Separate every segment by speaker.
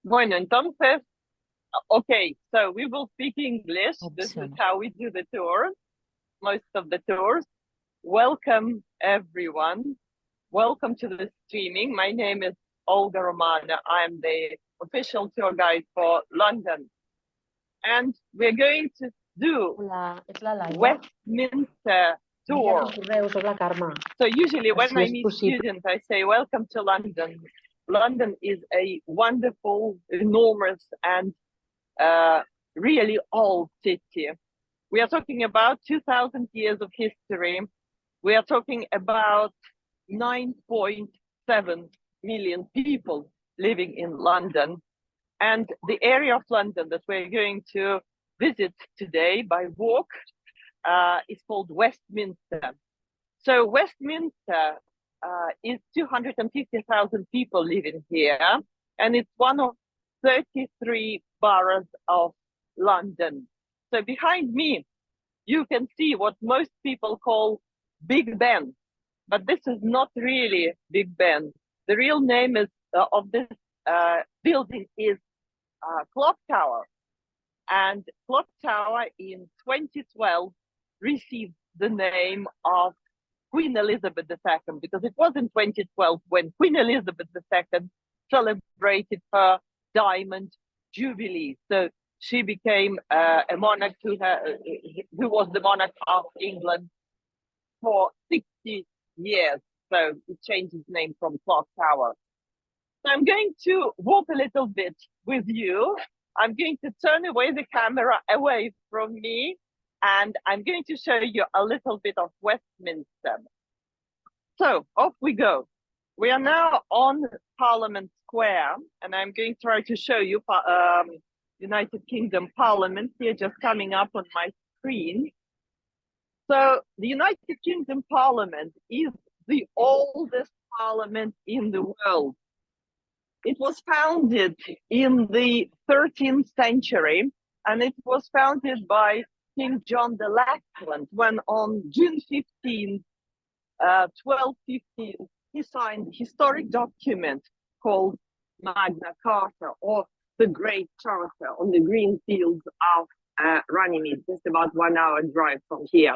Speaker 1: Bueno, entonces, okay, so we will speak English. This is
Speaker 2: Optional.
Speaker 1: how we do the tours, most of the tours. Welcome, everyone. Welcome to the streaming. My name is Olga Romana. I'm the official tour guide for London. And we're going to do
Speaker 2: Hola, és la Laia.
Speaker 1: Westminster
Speaker 2: Envia
Speaker 1: tour.
Speaker 2: un correu, soc la Carme.
Speaker 1: So usually when
Speaker 2: Si
Speaker 1: I
Speaker 2: és
Speaker 1: meet
Speaker 2: possible.
Speaker 1: students, I say, welcome to London. London is a wonderful, enormous, and really old city. We are talking about 2,000 years of history. We are talking about 9.7 million people living in London. And the area of London that we're going to visit today by walk is called Westminster. So Westminster is 250,000 people living here, and it's one of 33 boroughs of London. So behind me, you can see what most people call Big Ben, but this is not really Big Ben. The real name of this building is Clock Tower, and Clock Tower in 2012 received the name of Queen Elizabeth II, because it was in 2012 when Queen Elizabeth II celebrated her Diamond Jubilee. So she became a monarch who was the monarch of England for 60 years. So it changed its name from Clock Tower. So I'm going to walk a little bit with you. I'm going to turn away the camera away from me, and I'm going to show you a little bit of Westminster. So off we go. We are now on Parliament Square, and I'm going to try to show you United Kingdom Parliament here, just coming up on my screen. So the United Kingdom Parliament is the oldest parliament in the world. It was founded in the 13th century, and it was founded by King John the Lackland when on June 15th, 1215, he signed a historic document called Magna Carta, or the Great Charter, on the green fields of Runnymede, just about 1 hour drive from here.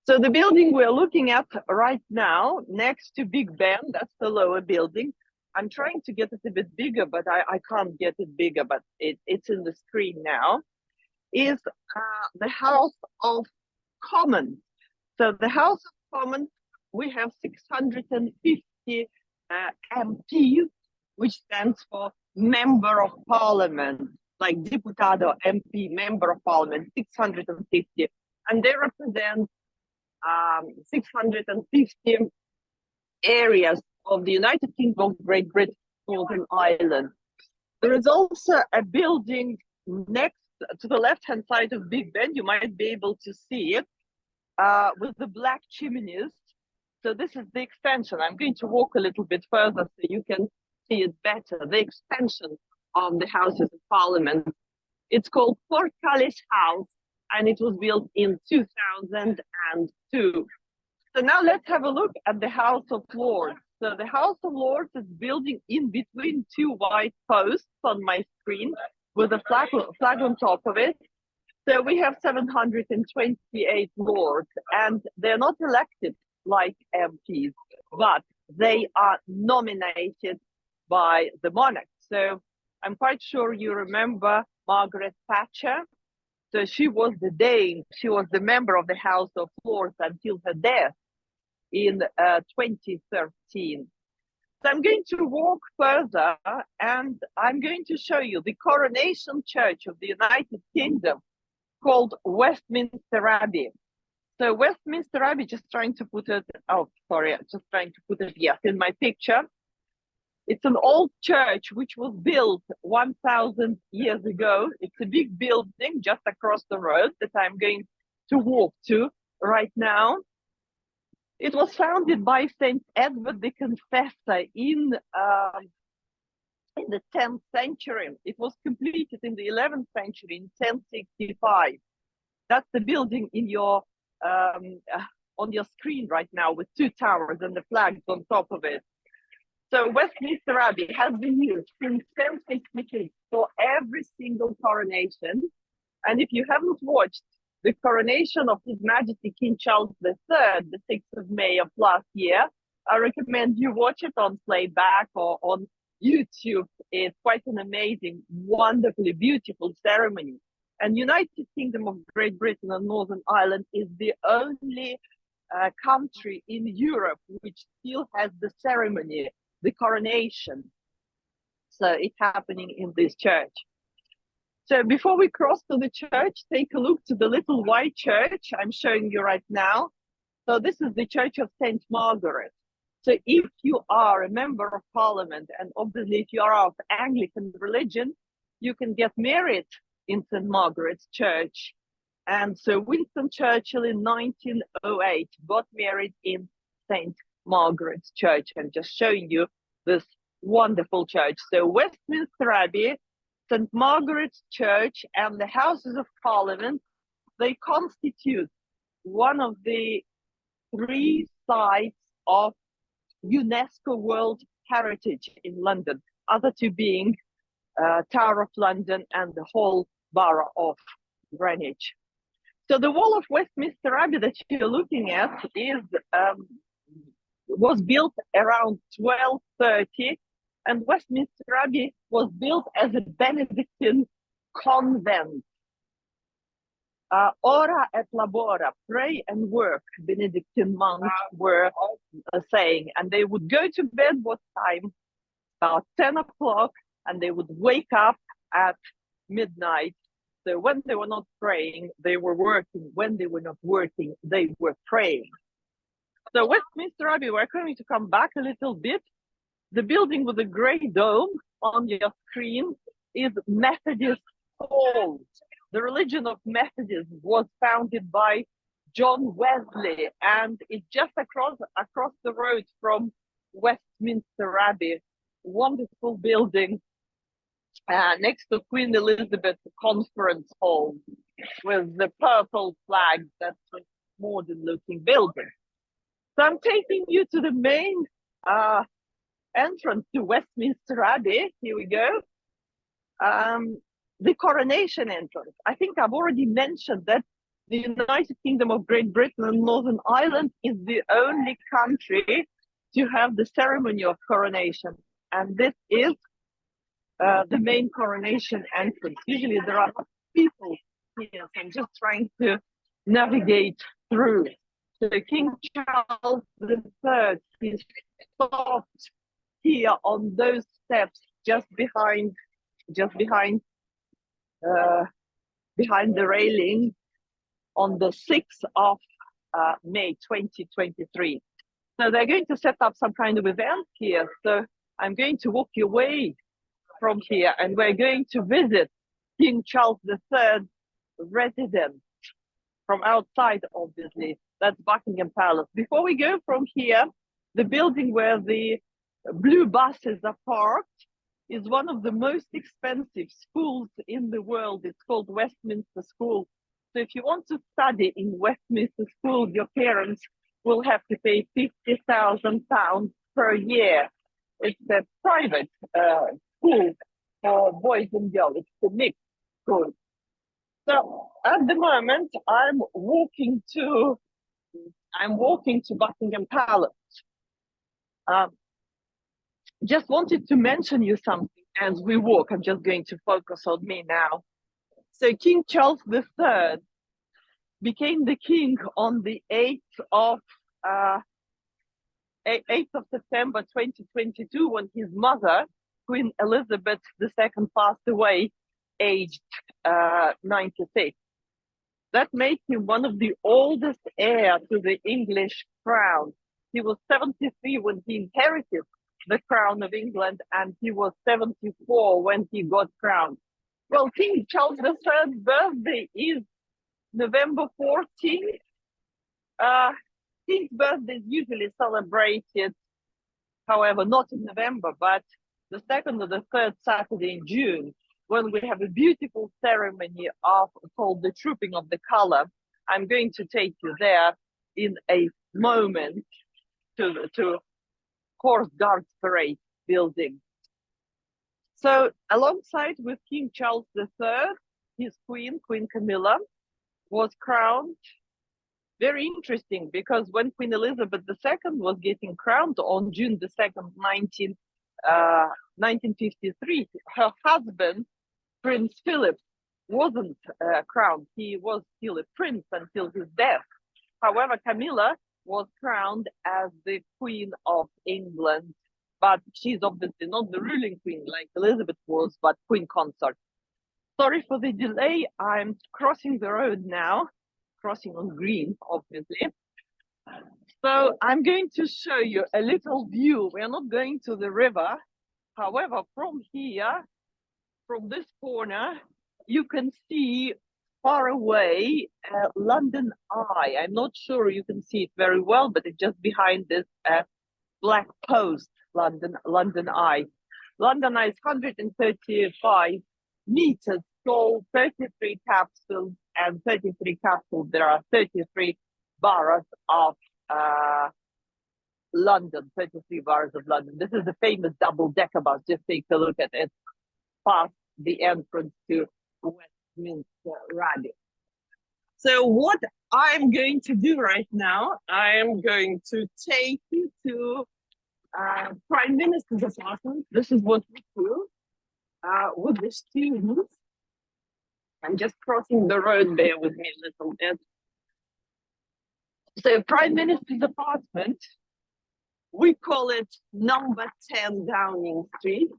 Speaker 1: So the building we're looking at right now, next to Big Ben, that's the lower building. I'm trying to get it a bit bigger, but I can't get it bigger, but it's in the screen now, is the House of Commons. So the House of Commons, we have 650 MPs, which stands for Member of Parliament, like Diputado, MP, Member of Parliament, 650. And they represent 650 areas of the United Kingdom of Great Britain, Northern Ireland. There is also a building next to the left-hand side of Big Ben. You might be able to see it with the black chimneys. So this is the extension. I'm going to walk a little bit further so you can see it better. The extension of the Houses of Parliament. It's called Portcullis House, and it was built in 2002. So now let's have a look at the House of Lords. So the House of Lords is building in between two white posts on my screen with a flag on top of it. So we have 728 lords, and they're not elected like MPs, but they are nominated by the monarch. So I'm quite sure you remember Margaret Thatcher. So she was the Dane, she was the member of the House of Lords until her death in 2013. So I'm going to walk further, and I'm going to show you the coronation church of the United Kingdom, called Westminster Abbey. So Westminster Abbey, just trying to put it, yes, in my picture. It's an old church which was built 1,000 years ago. It's a big building just across the road that I'm going to walk to right now. It was founded by Saint Edward the Confessor in the 10th century. It was completed in the 11th century in 1065. That's the building in your on your screen right now with two towers and the flags on top of it. So Westminster Abbey has been used since 1066 for every single coronation. And if you haven't watched the coronation of His Majesty King Charles III, the 6th of May of last year, I recommend you watch it on playback or on YouTube. It's quite an amazing, wonderfully beautiful ceremony. And United Kingdom of Great Britain and Northern Ireland is the only country in Europe which still has the ceremony, the coronation. So it's happening in this church. So before we cross to the church, take a look to the little white church I'm showing you right now. So this is the Church of St. Margaret. So if you are a member of Parliament, and obviously if you are of Anglican religion, you can get married in St. Margaret's Church. And so Winston Churchill in 1908 got married in St. Margaret's Church. I'm just showing you this wonderful church. So Westminster Abbey, St. Margaret's Church, and the Houses of Parliament, they constitute one of the 3 sites of UNESCO World Heritage in London, other 2 being Tower of London and the whole borough of Greenwich. So the wall of Westminster Abbey that you're looking at was built around 1230, and Westminster Abbey was built as a Benedictine convent. Ora et labora, pray and work, Benedictine monks were saying, and they would go to bed what time? About 10 o'clock, and they would wake up at midnight. So when they were not praying, they were working. When they were not working, they were praying. So Westminster Abbey, we're going to come back a little bit. The building with the grey dome on your screen is Methodist Hall. The religion of Methodism was founded by John Wesley, and it's just across the road from Westminster Abbey. Wonderful building next to Queen Elizabeth Conference Hall with the purple flag. That's a modern looking building. So I'm taking you to the main entrance to Westminster Abbey. Here we go. The coronation entrance. I think I've already mentioned that the United Kingdom of Great Britain and Northern Ireland is the only country to have the ceremony of coronation. And this is the main coronation entrance. Usually there are people here, so I'm just trying to navigate through. So King Charles III is stopped here on those steps just behind the railing on the 6th of May 2023. So they're going to set up some kind of event here. So I'm going to walk you away from here, and we're going to visit King Charles III's residence from outside, obviously. That's Buckingham Palace. Before we go from here, the building where the blue buses are parked is one of the most expensive schools in the world. It's called Westminster School. So if you want to study in Westminster School, your parents will have to pay £50,000 per year. It's a private school for boys and girls. It's a mixed school. So at the moment, I'm walking to Buckingham Palace. Just wanted to mention you something as we walk. I'm just going to focus on me now. So King Charles III became the king on the 8th of September 2022, when his mother, Queen Elizabeth II, passed away, aged 96. That made him one of the oldest heir to the English crown. He was 73 when he inherited the crown of England, and he was 74 when he got crowned. Well, King Charles III's birthday is November 14th. King's birthday is usually celebrated, however, not in November, but the 2nd or the 3rd Saturday in June, when we have a beautiful ceremony called the Trooping of the Colour. I'm going to take you there in a moment to Horse Guards Parade. building. So alongside with King Charles III, his queen, Queen Camilla, was crowned. Very interesting, because when Queen Elizabeth II was getting crowned on June the 2nd, 1953, her husband, Prince Philip, wasn't crowned. He was still a prince until his death. However, Camilla was crowned as the Queen of England, but she's obviously not the ruling queen like Elizabeth was, but queen consort. Sorry for the delay. I'm crossing the road now, crossing on green, obviously. So I'm going to show you a little view. We're not going to the river. However, from here, from this corner, you can see far away London Eye. I'm not sure you can see it very well, but it's just behind this black post, London Eye. London Eye is 135 meters tall, 33 capsules, and 33 capsules. There are 33 boroughs of London, 33 boroughs of London. This is the famous double-decker bus. Just take a look at it past the entrance to Westminster Rally. So what I'm going to do right now, I am going to take you to Prime Minister's apartment. This is what we do with the students. I'm just crossing the road, bear with me a little bit. So Prime Minister's apartment, we call it number 10 Downing Street.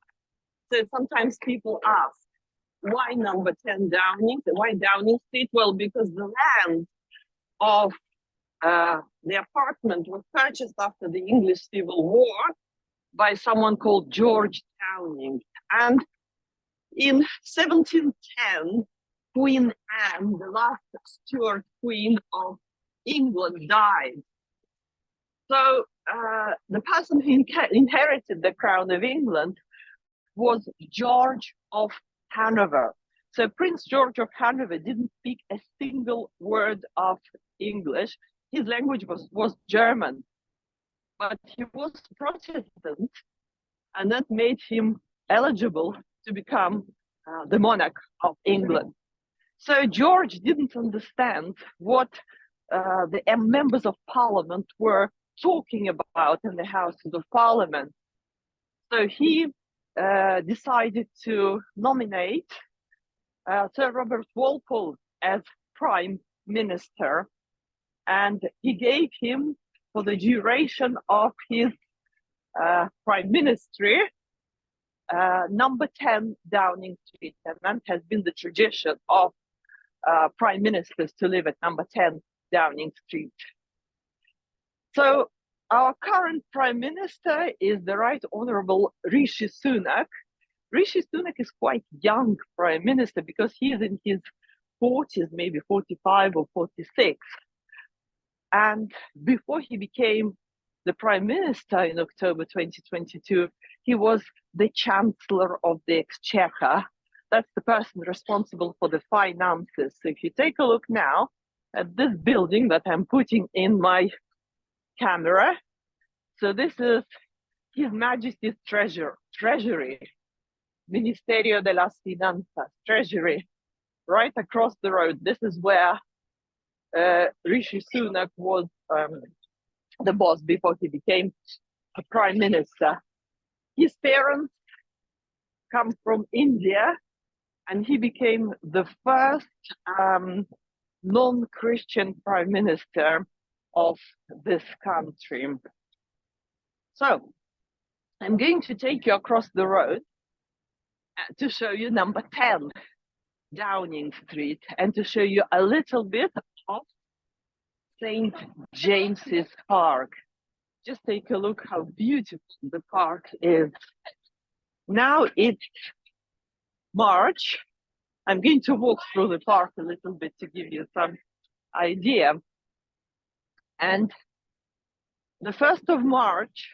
Speaker 1: So sometimes people ask, why number 10 Downing? Why Downing Street? Well, because the land of the apartment was purchased after the English Civil War by someone called George Downing. And in 1710, Queen Anne, the last Stuart Queen of England, died. So the person who inherited the crown of England was George of Hanover. So Prince George of Hanover didn't speak a single word of English. His language was German, but he was Protestant, and that made him eligible to become the monarch of England. So George didn't understand what the members of parliament were talking about in the Houses of Parliament. So he decided to nominate Sir Robert Walpole as Prime Minister, and he gave him, for the duration of his prime ministry, number 10 Downing Street, and that has been the tradition of prime ministers to live at number 10 Downing Street. So our current prime minister is the Right Honourable Rishi Sunak. Rishi Sunak is quite young prime minister because he is in his 40s, maybe 45 or 46. And before he became the prime minister in October 2022, he was the Chancellor of the Exchequer. That's the person responsible for the finances. So if you take a look now at this building that I'm putting in my camera, so this is His Majesty's Treasury, Ministerio de las Finanzas, Treasury, right across the road. This is where Rishi Sunak was the boss before he became a prime minister. His parents come from India, and he became the first non-Christian prime minister of this country. So I'm going to take you across the road to show you number 10 Downing Street and to show you a little bit of St. James's Park. Just take a look how beautiful the park is. Now it's March. I'm going to walk through the park a little bit to give you some idea. And the 1st of March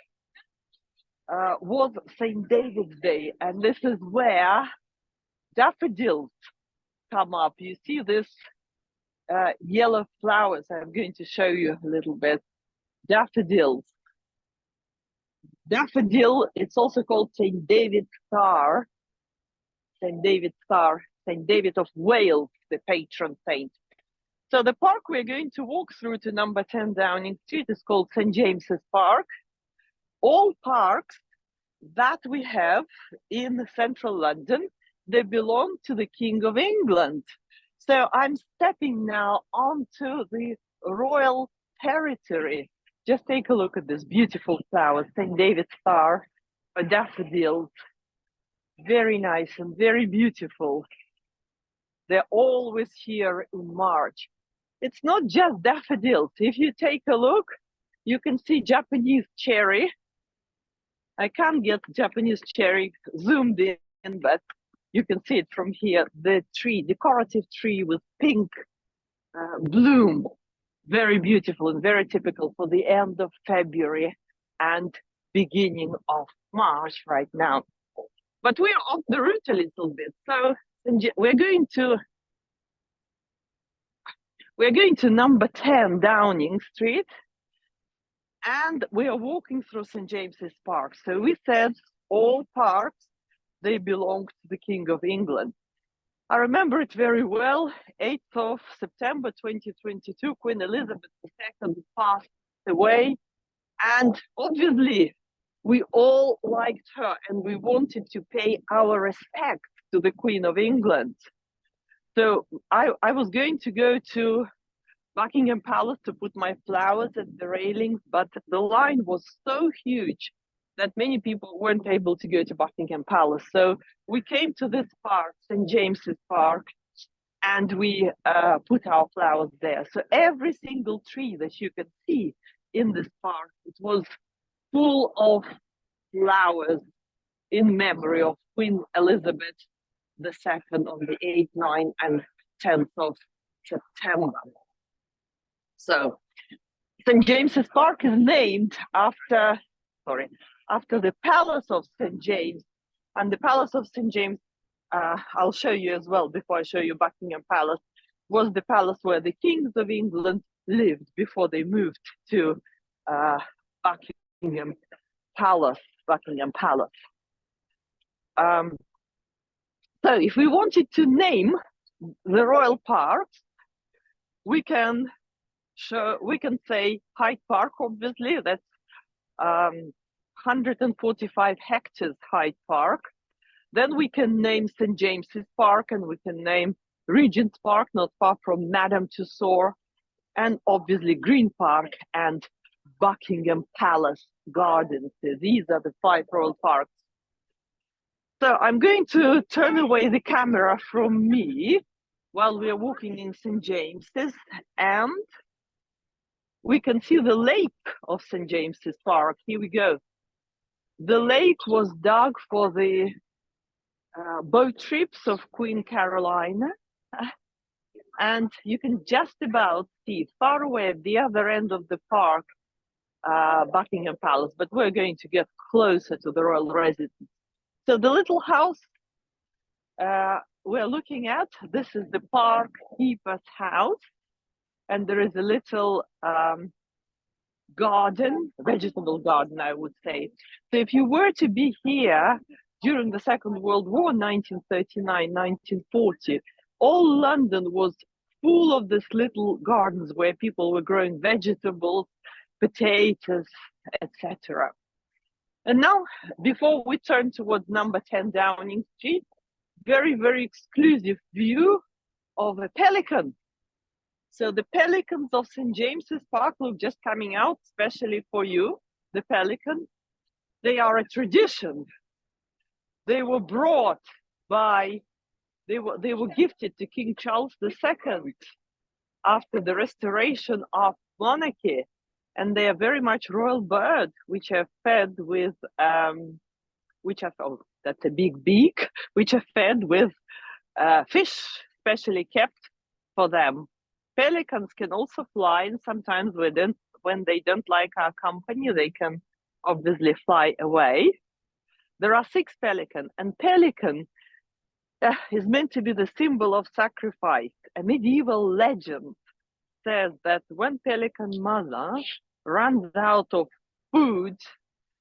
Speaker 1: was St. David's Day, and this is where daffodils come up. You see this yellow flowers. I'm going to show you a little bit. Daffodils. daffodil, it's also called St. David's Star, St. David's Star, St. David of Wales, the patron saint. So the park we're going to walk through to number 10 Downing Street is called St. James's Park. All parks that we have in central London, they belong to the King of England. So I'm stepping now onto the royal territory. Just take a look at this beautiful flower, St. David's Star, a daffodils, very nice and very beautiful. They're always here in March. It's not just daffodils. If you take a look, you can see Japanese cherry. I can't get Japanese cherry zoomed in, but you can see it from here. The tree, decorative tree with pink bloom, very beautiful and very typical for the end of February and beginning of March right now. But we're off the route a little bit. So we're going to number 10 Downing Street, and we are walking through St. James's Park. So we said all parks, they belong to the King of England. I remember it very well. 8th of September 2022, Queen Elizabeth II passed away. And obviously, we all liked her and we wanted to pay our respect to the Queen of England. So I was going to go to Buckingham Palace to put my flowers at the railings, but the line was so huge that many people weren't able to go to Buckingham Palace. So we came to this park, St. James's Park, and we put our flowers there. So every single tree that you can see in this park, it was full of flowers in memory of Queen Elizabeth II on the 8th, 9th, and 10th of September. So St. James's Park is named after the Palace of St. James. And the Palace of St. James, I'll show you as well before I show you Buckingham Palace, was the palace where the kings of England lived before they moved to Buckingham Palace. So if we wanted to name the royal parks, we can say Hyde Park, obviously, that's 145 hectares Hyde Park. Then we can name St. James's Park, and we can name Regent's Park, not far from Madame Tussauds, and obviously Green Park and Buckingham Palace Gardens. So these are the 5 royal parks. So I'm going to turn away the camera from me while we are walking in St. James's, and we can see the lake of St. James's Park. Here we go. The lake was dug for the boat trips of Queen Caroline. And you can just about see far away at the other end of the park, Buckingham Palace, but we're going to get closer to the royal residence. So the little house we're looking at, this is the park keeper's house. And there is a little garden, vegetable garden, I would say. So if you were to be here during the Second World War, 1939, 1940, all London was full of these little gardens where people were growing vegetables, potatoes, etc. And now, before we turn towards number 10 Downing Street, very, very exclusive view of a pelican. So the pelicans of St. James's Park look just coming out, especially for you, the pelican. They are a tradition. They were brought by, they were gifted to King Charles II after the restoration of monarchy. And they are very much royal birds, which are fed with, that's a big beak, which are fed with fish, specially kept for them. Pelicans can also fly, and sometimes when they don't like our company, they can obviously fly away. There are 6 pelicans, and pelican is meant to be the symbol of sacrifice. A medieval legend says that when pelican mother runs out of food,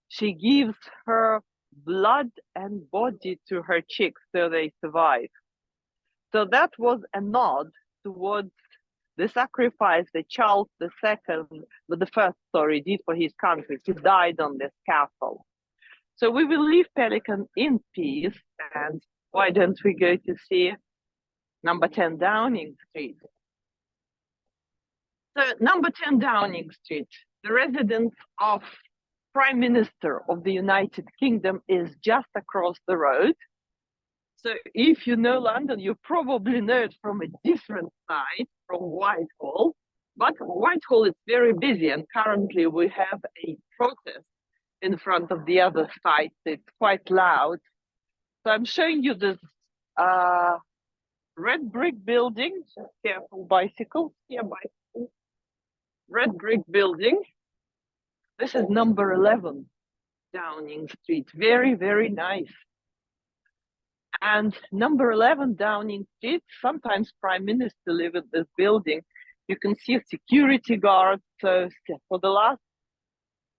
Speaker 1: She gives her blood and body to her chicks so they survive. So that was a nod towards the sacrifice that Charles the first, did for his country. He died on the scaffold. So we will leave Pelican in peace, and why don't we go to see number 10 Downing Street? So number 10 Downing Street, the residence of Prime Minister of the United Kingdom is just across the road. So if you know London, you probably know it from a different side, from Whitehall. But Whitehall is very busy, and currently we have a protest in front of the other side. It's quite loud. So I'm showing you this red brick building. Careful, bicycles. Here, bicycles. Red brick building. This is number 11 Downing Street. Very, very nice. And number 11 Downing Street, sometimes Prime Minister live in this building. You can see a security guard. So for the last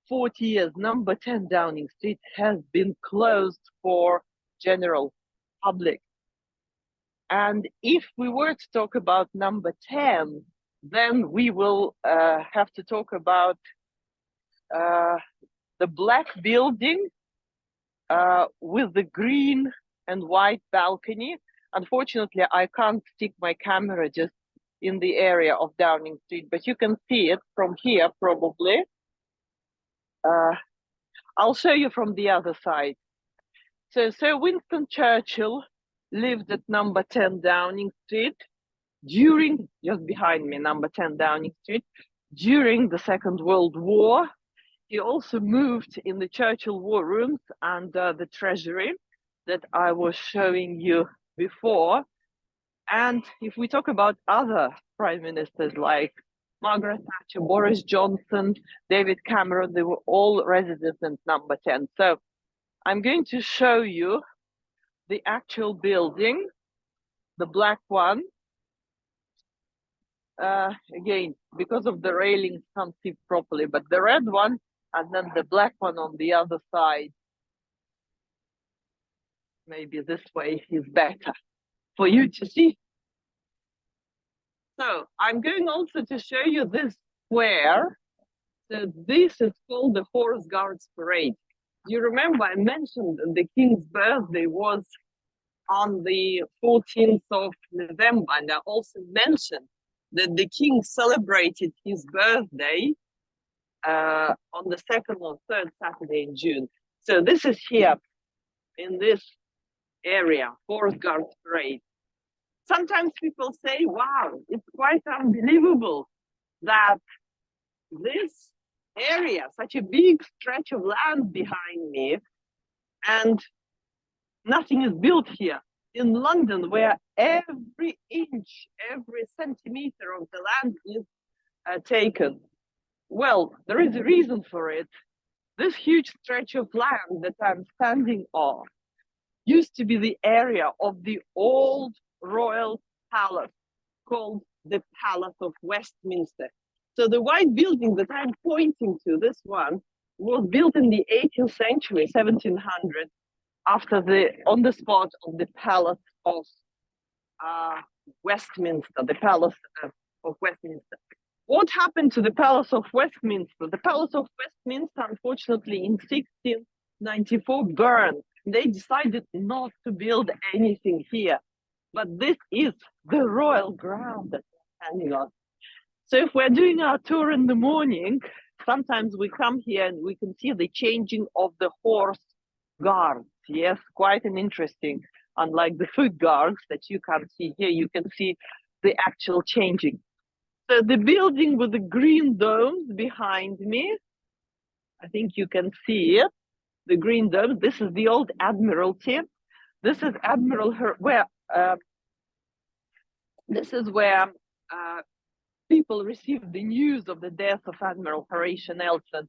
Speaker 1: 40 years, number 10 Downing Street has been closed for general public. And if we were to talk about number 10, then we will have to talk about the black building with the green and white balcony. Unfortunately, I can't stick my camera just in the area of Downing Street, but you can see it from here probably. I'll show you from the other side. So Sir Winston Churchill lived at number 10 Downing Street during, just behind me, number 10 Downing Street, during the Second World War. He also moved in the Churchill War Rooms under the Treasury that I was showing you before. And if we talk about other prime ministers like Margaret Thatcher, Boris Johnson, David Cameron, they were all residents at number 10. So I'm going to show you the actual building, the black one. Again, because of the railings, can't see properly, but the red one and then the black one on the other side. Maybe this way is better for you to see. So I'm going also to show you this square. So this is called the Horse Guards Parade. You remember I mentioned that the King's birthday was on the 14th of November, and I also mentioned that the King celebrated his birthday on the 2nd or 3rd Saturday in June. So this is here in this area, Horse Guards Parade. Sometimes people say, wow, it's quite unbelievable that this area, such a big stretch of land behind me, and nothing is built here. In London, where every inch, every centimeter of the land is taken. Well, there is a reason for it. This huge stretch of land that I'm standing on used to be the area of the old royal palace called the Palace of Westminster. So the white building that I'm pointing to, this one, was built in the 18th century, 1700, after on the spot of the Palace of Westminster, the Palace of Westminster. What happened to the Palace of Westminster? The Palace of Westminster, unfortunately, in 1694 burned. They decided not to build anything here. But this is the royal ground that we're standing on. So if we're doing our tour in the morning, sometimes we come here and we can see the changing of the horse guards. Yes, quite an interesting, unlike the foot guards that you can't see here, you can see the actual changing. So the building with the green domes behind me, I think you can see it, the green domes. This is the old Admiralty. This is this is where people received the news of the death of Admiral Horatio Nelson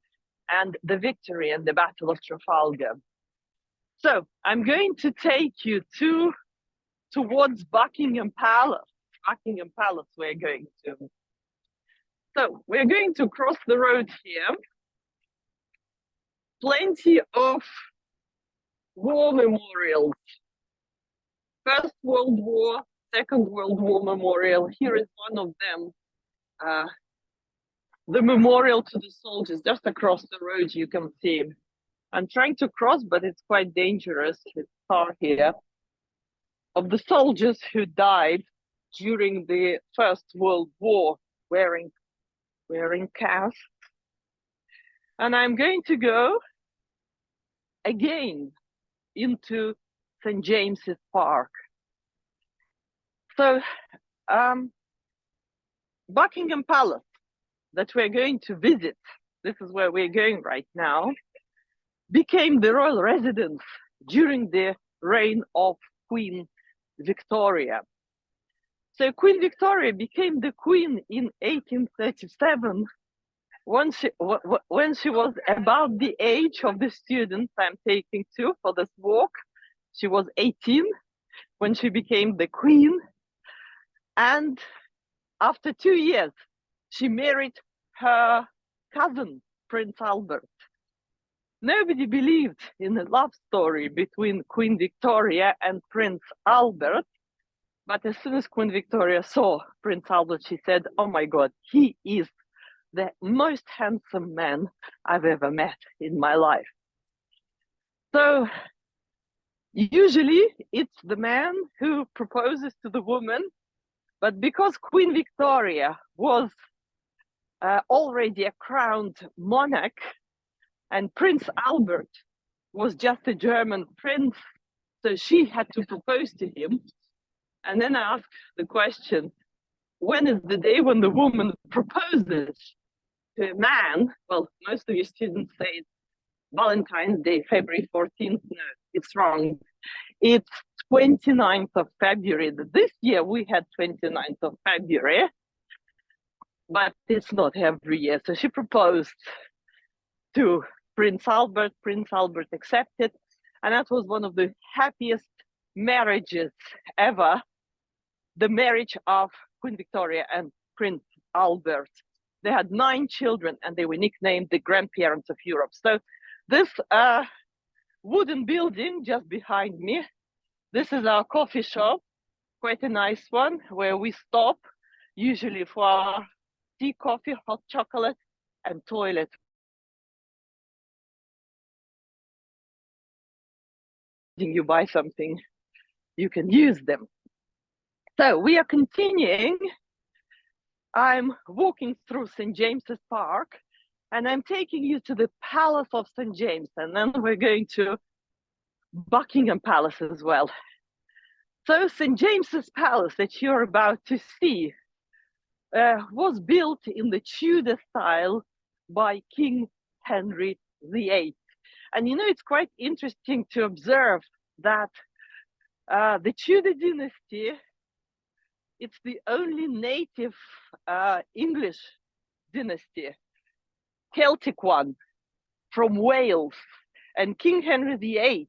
Speaker 1: and the victory in the Battle of Trafalgar. So I'm going to take you towards Buckingham Palace. Buckingham Palace we're going to. So we're going to cross the road here. plenty of war memorials. First World War, Second World War memorial. Here is one of them. The memorial to the soldiers just across the road, you can see. I'm trying to cross, but it's quite dangerous. It's far here. Of the soldiers who died during the First World War wearing casques. And I'm going to go again into St. James's Park. So Buckingham Palace that we're going to visit, this is where we're going right now, became the royal residence during the reign of Queen Victoria. So Queen Victoria became the queen in 1837 when she was about the age of the students I'm taking to for this walk. She was 18 when she became the queen. And after 2 years, she married her cousin, Prince Albert. Nobody believed in a love story between Queen Victoria and Prince Albert. But as soon as Queen Victoria saw Prince Albert, she said, "Oh my God, he is the most handsome man I've ever met in my life." So usually it's the man who proposes to the woman, but because Queen Victoria was already a crowned monarch and Prince Albert was just a German prince, so she had to propose to him. And then I asked the question, when is the day when the woman proposes to a man? Well, most of you students say it's Valentine's Day, February 14th. No, it's wrong. It's 29th of February. This year we had 29th of February, but it's not every year. So she proposed to Prince Albert. Prince Albert accepted, and that was one of the happiest marriages ever, the marriage of Queen Victoria and Prince Albert. They had 9 children and they were nicknamed the grandparents of Europe. So this wooden building just behind me, this is our coffee shop, quite a nice one, where we stop usually for our tea, coffee, hot chocolate, and toilet. You buy something, you can use them. So we are continuing. I'm walking through St. James's Park, and I'm taking you to the Palace of St. James, and then we're going to Buckingham Palace as well. So St. James's Palace that you're about to see was built in the Tudor style by King Henry VIII. And you know, it's quite interesting to observe that the Tudor dynasty, it's the only native English dynasty, Celtic one, from Wales. And King Henry VIII,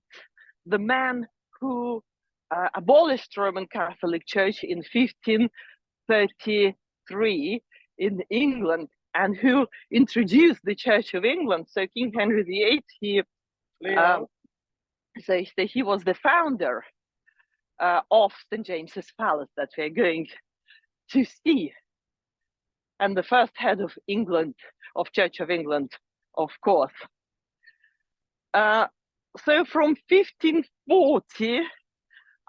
Speaker 1: the man who abolished Roman Catholic Church in 1533 in England, and who introduced the Church of England. So King Henry VIII, he was the founder of St. James's Palace that we're going to see, and the first head of England, of Church of England, of course. So from 1540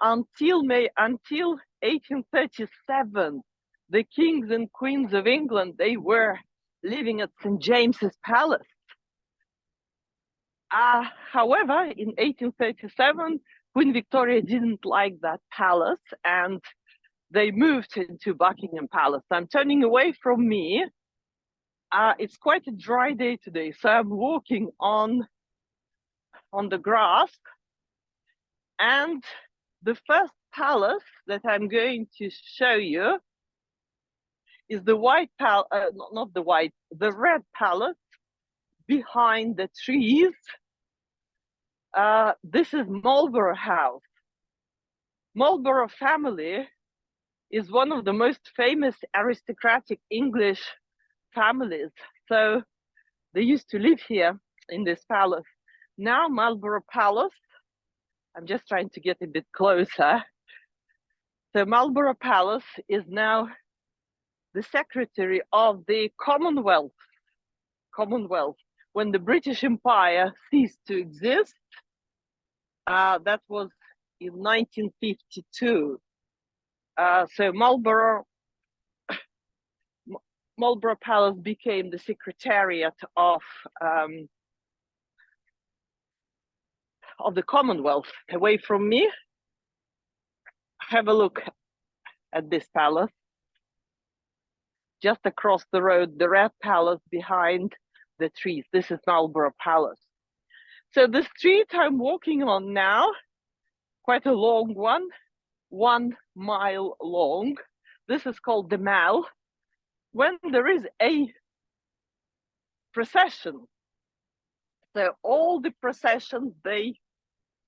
Speaker 1: until 1837, the kings and queens of England, they were living at St. James's Palace. However, in 1837, Queen Victoria didn't like that palace and they moved into Buckingham Palace. I'm turning away from me. It's quite a dry day today, so I'm walking on the grass. And the first palace that I'm going to show you is the white palace, not the white, the red palace behind the trees. This is Marlborough House. Marlborough family is one of the most famous aristocratic English families. So they used to live here in this palace. Now Marlborough Palace, I'm just trying to get a bit closer. So Marlborough Palace is now the secretary of the Commonwealth. When the British Empire ceased to exist, that was in 1952. So Marlborough Palace became the secretariat of the Commonwealth. Away from me, have a look at this palace. Just across the road, the Red Palace behind the trees. This is Marlborough Palace. So the street I'm walking on now, quite a long one, 1 mile long. This is called the Mall. When there is a procession, so all the processions, they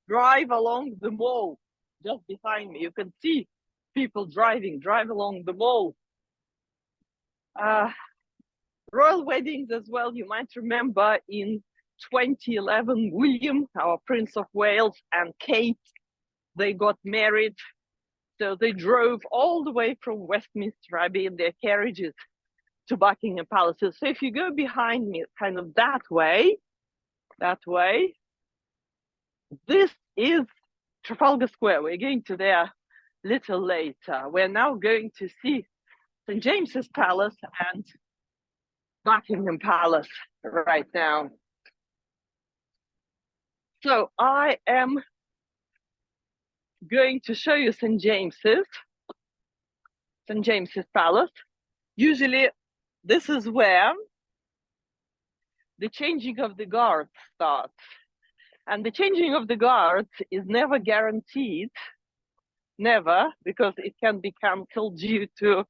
Speaker 1: drive along the mall just behind me. You can see people drive along the mall. Royal weddings as well. You might remember in 2011, William, our Prince of Wales, and Kate, they got married. So they drove all the way from Westminster Abbey in their carriages to Buckingham Palace. So if you go behind me, kind of that way, this is Trafalgar Square. We're going to there a little later. We're now going to see St. James's Palace and Buckingham Palace right now. So I am going to show you St. James's Palace. Usually this is where the changing of the guards starts. And the changing of the guards is never guaranteed, never, because it can be cancelled due to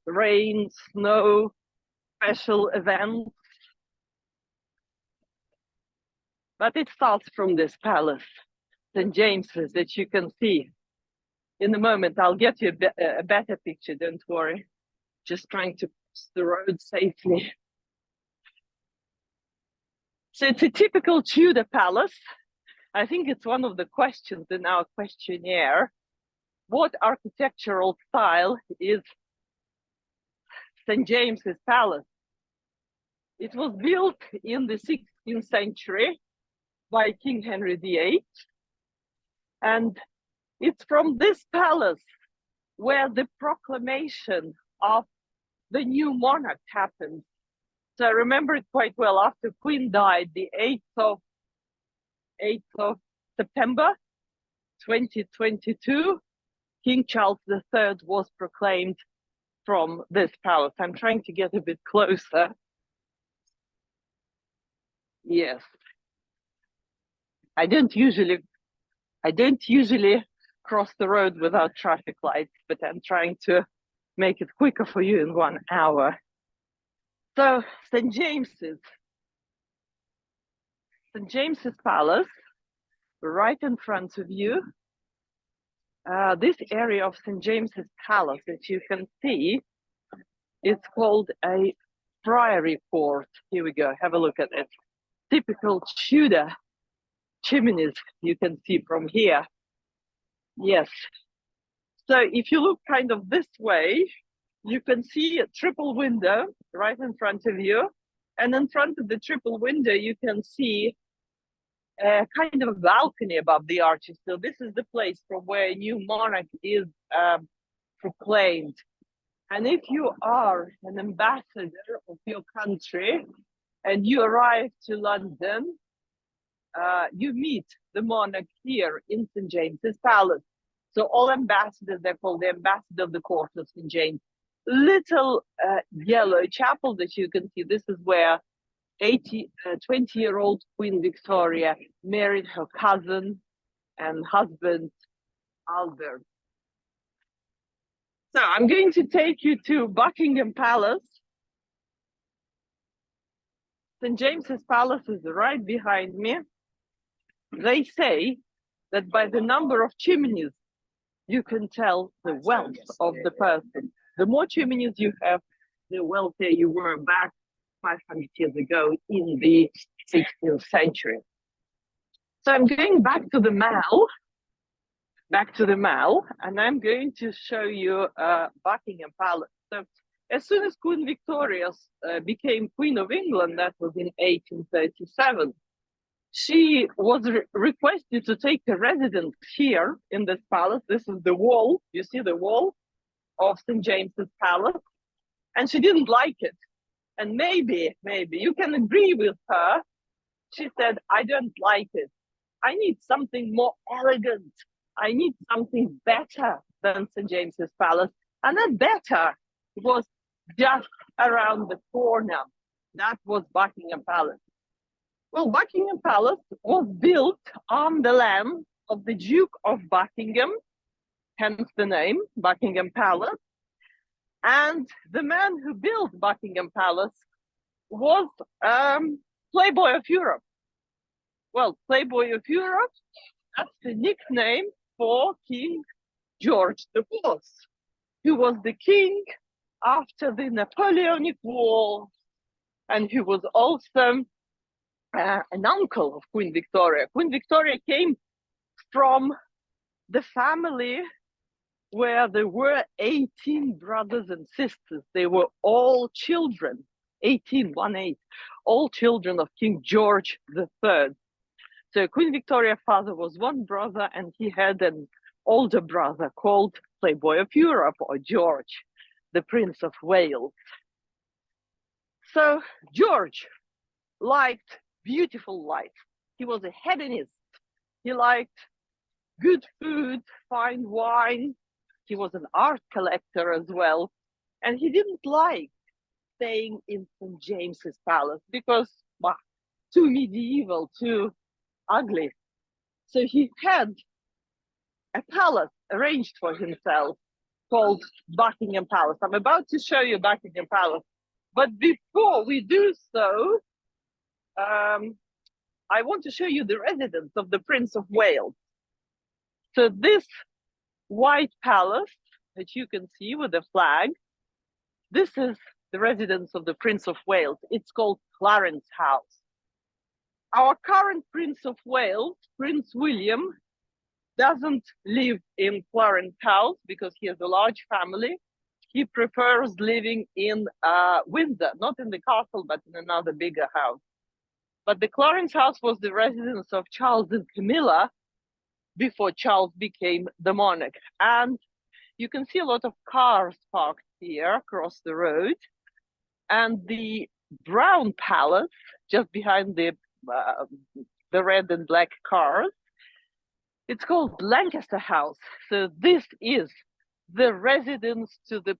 Speaker 1: rain, snow, special events. But it starts from this palace, St. James's, that you can see. In a moment, I'll get you a better picture, don't worry. Just trying to cross the road safely. So it's a typical Tudor palace. I think it's one of the questions in our questionnaire. What architectural style is St. James's Palace? It was built in the 16th century by King Henry VIII. And it's from this palace where the proclamation of the new monarch happened. So I remember it quite well. After Queen died, the 8th of September 2022, King Charles III was proclaimed from this palace. I'm trying to get a bit closer. Yes. I don't usually cross the road without traffic lights, but I'm trying to make it quicker for you in 1 hour. So St. James's Palace, right in front of you. This area of St. James's Palace that you can see, it's called a Priory Court. Here we go, have a look at it. Typical Tudor chimneys you can see from here. Yes. So if you look kind of this way, you can see a triple window right in front of you. And in front of the triple window, you can see a kind of a balcony above the arches. So this is the place from where a new monarch is proclaimed. And if you are an ambassador of your country and you arrive to London, you meet the monarch here in St. James's Palace. So all ambassadors, they're called the ambassador of the court of St. James. Little yellow chapel that you can see, this is where 20-year-old Queen Victoria married her cousin and husband, Albert. So I'm going to take you to Buckingham Palace. St. James's Palace is right behind me. They say that by the number of chimneys, you can tell the wealth of the person. The more chimneys you have, the wealthier you were back 500 years ago in the 16th century. So I'm going back to the Mall, and I'm going to show you Buckingham Palace. So as soon as Queen Victoria became Queen of England, that was in 1837, she was requested to take a residence here in this palace. This is the wall, you see the wall of St. James's Palace, and she didn't like it. And maybe you can agree with her. She said, I don't like it. I need something more elegant. I need something better than St. James's Palace. And that better was just around the corner. That was Buckingham Palace. Well, Buckingham Palace was built on the land of the Duke of Buckingham, hence the name, Buckingham Palace. And the man who built Buckingham Palace was Playboy of Europe. Well, Playboy of Europe, that's the nickname for King George IV, who was the king after the Napoleonic War, and who was also an uncle of Queen Victoria. Queen Victoria came from the family where there were 18 brothers and sisters. They were all children, 18, 1-8, all children of King George III. So Queen Victoria's father was one brother, and he had an older brother called Playboy of Europe, or George, the Prince of Wales. So George liked beautiful life. He was a hedonist. He liked good food, fine wine. He was an art collector as well. And he didn't like staying in St. James's Palace because, well, too medieval, too ugly. So he had a palace arranged for himself called Buckingham Palace. I'm about to show you Buckingham Palace. But before we do so, I want to show you the residence of the Prince of Wales. So this white palace that you can see with the flag, this is the residence of the Prince of Wales. It's called Clarence House. Our current Prince of Wales, Prince William, doesn't live in Clarence House because he has a large family. He prefers living in Windsor, not in the castle, but in another bigger house. But the Clarence House was the residence of Charles and Camilla before Charles became the monarch. And you can see a lot of cars parked here across the road. And the brown palace, just behind the red and black cars, it's called Lancaster House. So this is the residence to the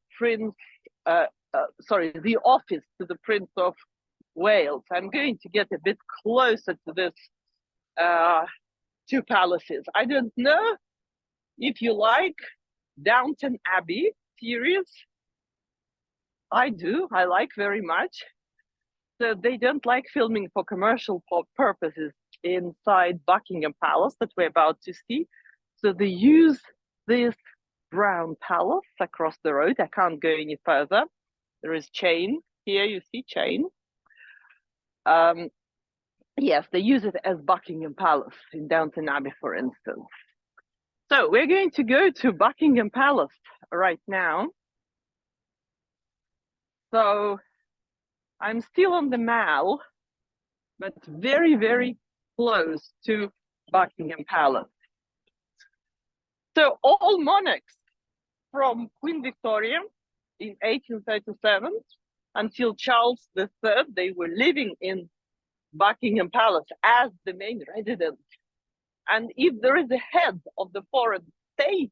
Speaker 1: the office to the Prince of Wales. I'm going to get a bit closer to this two palaces. I don't know if you like Downton Abbey series. I do. I like very much. So they don't like filming for commercial purposes inside Buckingham Palace that we're about to see. So they use this brown palace across the road. I can't go any further. There is chain here. You see chain. Yes, they use it as Buckingham Palace in Downton Abbey, for instance. So we're going to go to Buckingham Palace right now. So I'm still on the Mall, but very, very close to Buckingham Palace. So all monarchs from Queen Victoria in 1837 until Charles III, they were living in Buckingham Palace as the main residence. And if there is a head of the foreign state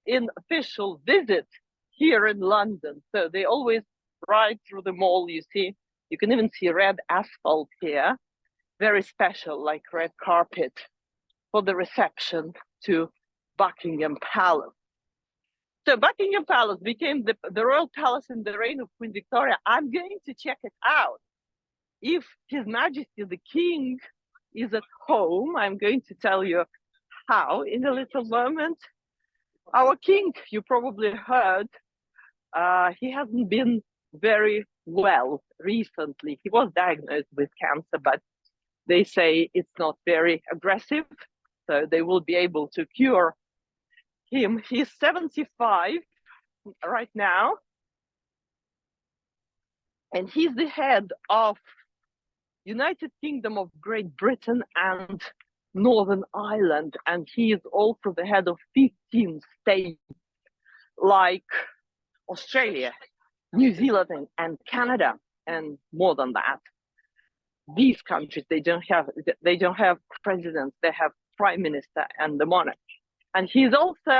Speaker 1: in official visit here in London, so they always ride through the mall, you see, you can even see red asphalt here, very special, like red carpet for the reception to Buckingham Palace. So Buckingham Palace became the royal palace in the reign of Queen Victoria. I'm going to check it out. If His Majesty the King is at home, I'm going to tell you how in a little moment. Our king, you probably heard, he hasn't been very well recently. He was diagnosed with cancer, but they say it's not very aggressive, so they will be able to cure him. He's 75 right now, and he's the head of United Kingdom of Great Britain and Northern Ireland, and he is also the head of 15 states like Australia, New Zealand, and Canada, and more than that. These countries, they don't have presidents, they have prime minister and the monarch. And he's also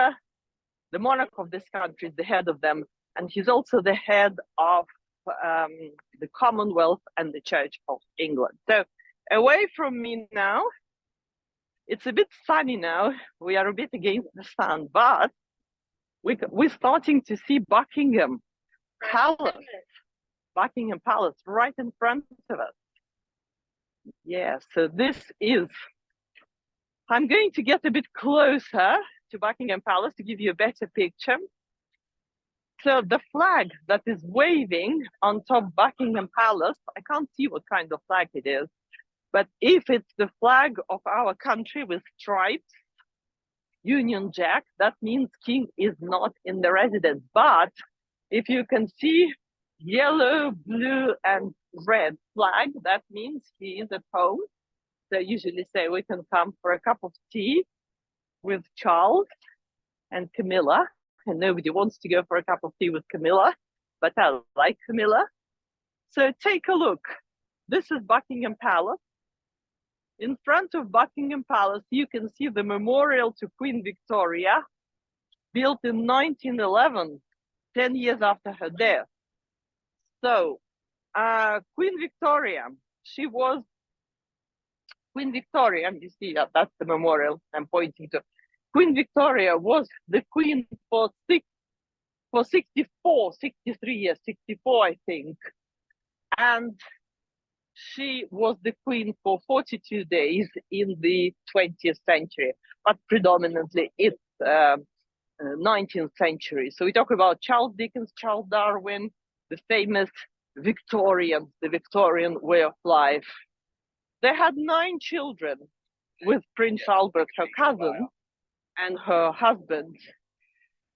Speaker 1: the monarch of this country, the head of them, and he's also the head of the Commonwealth and the Church of England. So away from me now, it's a bit sunny now. We are a bit against the sun, but we're starting to see Buckingham Palace. Buckingham Palace right in front of us. Yeah, so this is, I'm going to get a bit closer to Buckingham Palace to give you a better picture. So the flag that is waving on top Buckingham Palace, I can't see what kind of flag it is, but if it's the flag of our country with stripes, Union Jack, that means King is not in the residence. But if you can see yellow, blue, and red flag, that means he is at home. They usually say we can come for a cup of tea with Charles and Camilla, and nobody wants to go for a cup of tea with Camilla, but I like Camilla. So take a look. This is Buckingham Palace. In front of Buckingham Palace, you can see the memorial to Queen Victoria, built in 1911, 10 years after her death. So Queen Victoria, she was Queen Victoria, and you see that's the memorial I'm pointing to. Queen Victoria was the queen for 63 years, 64, I think. And she was the queen for 42 days in the 20th century, but predominantly it's 19th century. So we talk about Charles Dickens, Charles Darwin, the famous Victorians, the Victorian way of life. They had 9 children with Prince Albert, her cousin, and her husband.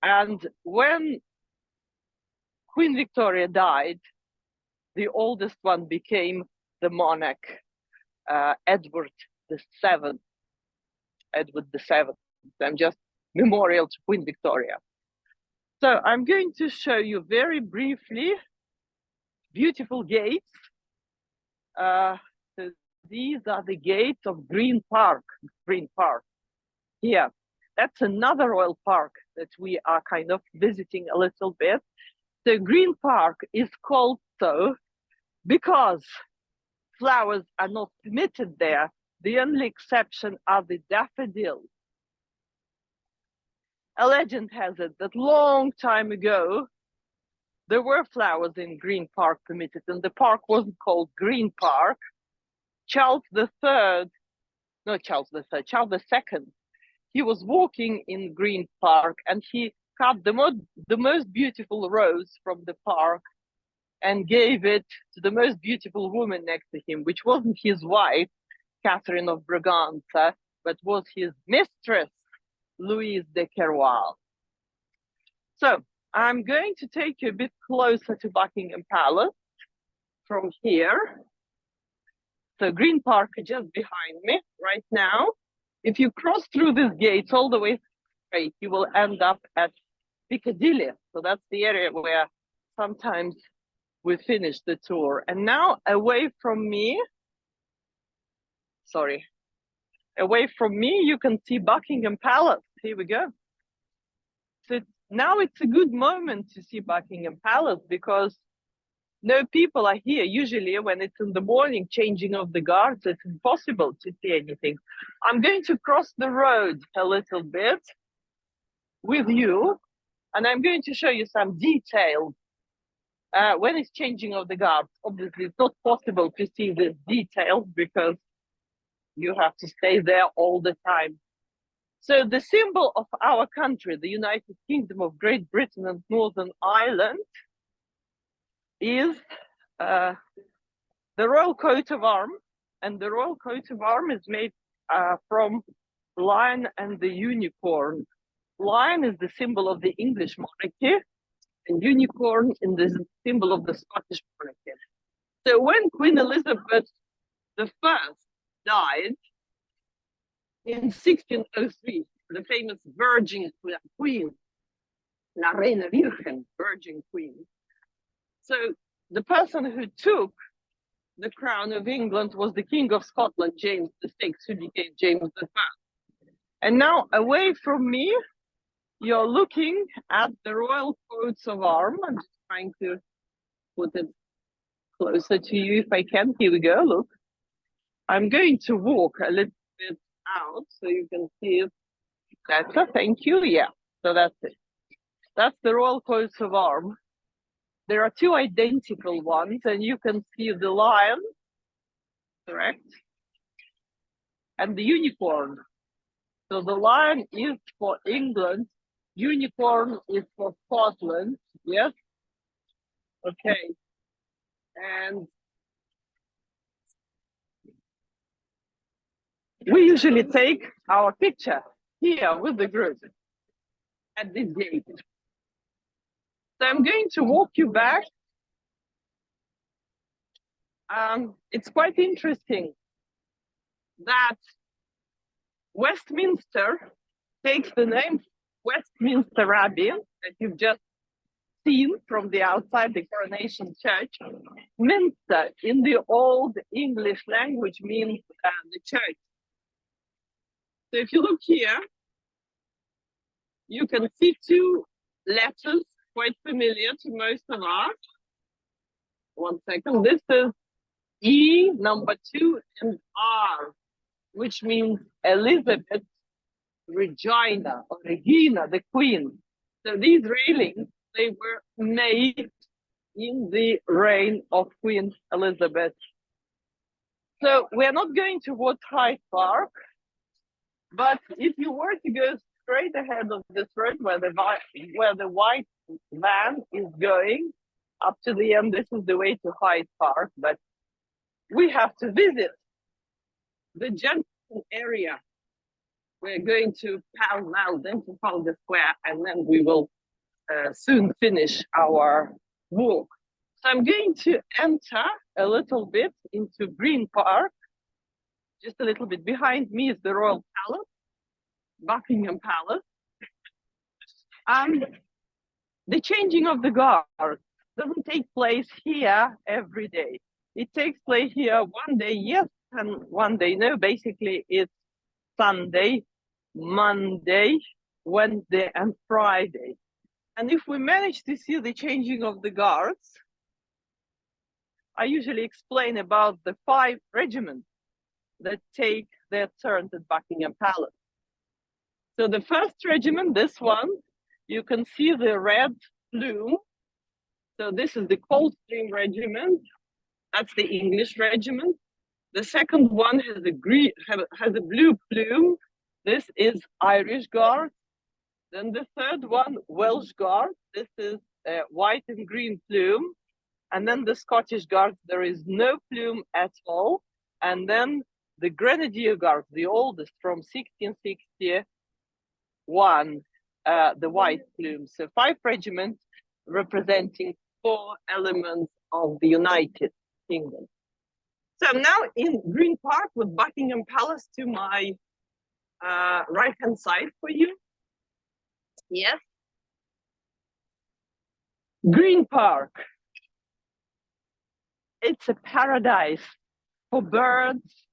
Speaker 1: And when Queen Victoria died, the oldest one became the monarch, Edward VII. Edward VII. I'm just memorial to Queen Victoria. So I'm going to show you very briefly beautiful gates. So these are the gates of Green Park. Green Park. Here, that's another royal park that we are kind of visiting a little bit. The Green Park is called so because flowers are not permitted there. The only exception are the daffodils. A legend has it that long time ago, there were flowers in Green Park permitted, and the park wasn't called Green Park. Charles II, Charles II, he was walking in Green Park and he cut the most beautiful rose from the park and gave it to the most beautiful woman next to him, which wasn't his wife, Catherine of Braganza, but was his mistress, Louise de Keroualle. So I'm going to take you a bit closer to Buckingham Palace from here. So Green Park is just behind me right now. If you cross through these gates all the way straight, you will end up at Piccadilly. So that's the area where sometimes we finish the tour. And now away from me, you can see Buckingham Palace. Here we go. So now it's a good moment to see Buckingham Palace because no people are here. Usually when it's in the morning, changing of the guards, it's impossible to see anything. I'm going to cross the road a little bit with you, and I'm going to show you some details. When it's changing of the guards, obviously it's not possible to see the details because you have to stay there all the time. So the symbol of our country, the United Kingdom of Great Britain and Northern Ireland, is the royal coat of arms, And the royal coat of arms is made from lion and the unicorn. Lion is the symbol of the English monarchy, and unicorn is the symbol of the Scottish monarchy. So when Queen Elizabeth I died in 1603, the famous Virgin Queen, La Reina Virgen, Virgin Queen. So the person who took the crown of England was the King of Scotland, James VI, who became James I. And now, away from me, you're looking at the royal coats of arms. I'm just trying to put it closer to you if I can. Here we go, look. I'm going to walk a little bit out so you can see it better. Thank you. Yeah, so that's it. That's the royal coats of arms. There are two identical ones, and you can see the lion, correct? And the unicorn. So the lion is for England, unicorn is for Scotland, yes? Okay. And we usually take our picture here with the group at this gate. So I'm going to walk you back. It's quite interesting that Westminster takes the name Westminster Abbey that you've just seen from the outside, the Coronation Church. Minster in the Old English language means the church. So if you look here, you can see two letters quite familiar to most of us. One second, this is E, number 2, and R, which means Elizabeth Regina, or Regina, the Queen. So these railings, they were made in the reign of Queen Elizabeth. So we're not going towards Hyde Park, but if you were to go straight ahead of this road where the white van is going up to the end, this is the way to Hyde Park, but we have to visit the Jensen area. We're going to Pall Mall, then to Trafalgar Square, and then we will soon finish our walk. So I'm going to enter a little bit into Green Park. Just a little bit behind me is the Royal Palace, Buckingham Palace. The changing of the guard doesn't take place here every day. It takes place here one day, yes, and one day no. Basically, it's Sunday, Monday, Wednesday, and Friday. And if we manage to see the changing of the guards, I usually explain about the 5 regiments that take their turns at Buckingham Palace. So the first regiment, this one, you can see the red plume. So this is the Coldstream Regiment. That's the English regiment. The second one has a blue plume. This is Irish Guard. Then the third one, Welsh Guard. This is white and green plume. And then the Scottish Guards, there is no plume at all. And then the Grenadier Guards, the oldest from 1661, the white plume. So 5 regiments representing 4 elements of the United Kingdom. So I'm now in Green Park with Buckingham Palace to my right-hand side for you. Yes. Green Park. It's a paradise for birds,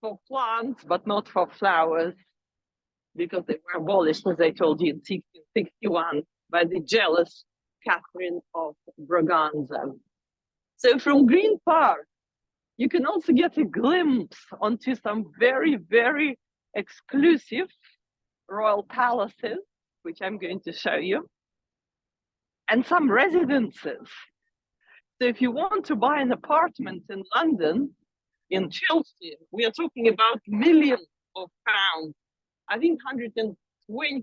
Speaker 1: for plants, but not for flowers, because they were abolished, as I told you, in 1661 by the jealous Catherine of Braganza. So from Green Park, you can also get a glimpse onto some very, very exclusive royal palaces, which I'm going to show you, and some residences. So if you want to buy an apartment in London, in Chelsea, we are talking about millions of pounds. I think 120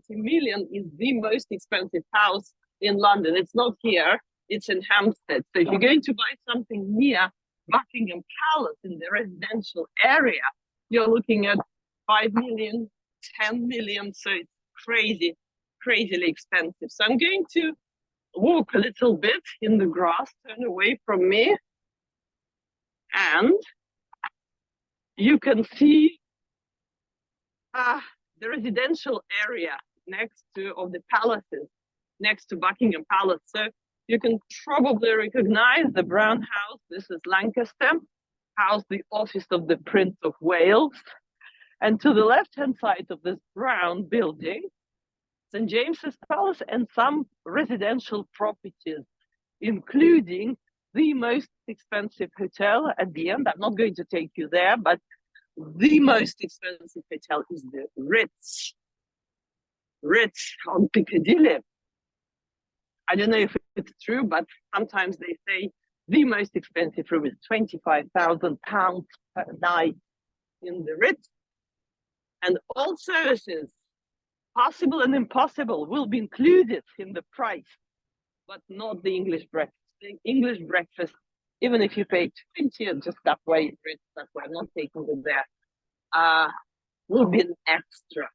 Speaker 1: million is the most expensive house in London. It's not here, it's in Hampstead. So if you're going to buy something near Buckingham Palace in the residential area, you're looking at 5 million, 10 million. So it's crazy, crazily expensive. So I'm going to walk a little bit in the grass, turn away from me, and you can see the residential area next to of the palaces, next to Buckingham Palace. So you can probably recognize the brown house. This is Lancaster House, the office of the Prince of Wales. And to the left-hand side of this brown building, St. James's Palace and some residential properties, including the most expensive hotel at the end. I'm not going to take you there, but the most expensive hotel is the Ritz. Ritz on Piccadilly. I don't know if it's true, but sometimes they say the most expensive room is £25,000 per night in the Ritz. And all services, possible and impossible, will be included in the price, but not the English breakfast. The English breakfast, even if you pay 20 and just that way, that's why I'm not taking it there, will be an extra.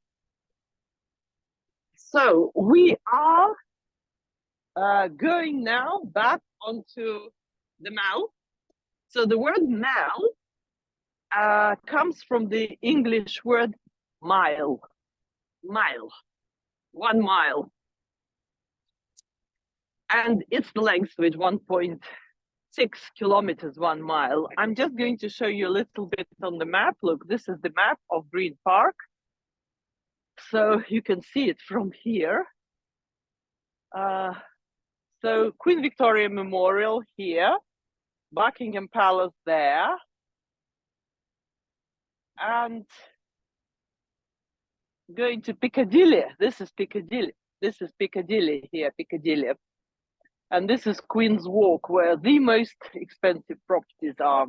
Speaker 1: So we are going now back onto the Mall. So the word Mall comes from the English word mile. Mile. 1 mile. And it's the length with 1.6 kilometers, 1 mile. I'm just going to show you a little bit on the map. Look, this is the map of Green Park. So you can see it from here. So Queen Victoria Memorial here, Buckingham Palace there, and going to Piccadilly. This is Piccadilly. This is Piccadilly here, Piccadilly. And this is Queen's Walk, where the most expensive properties are.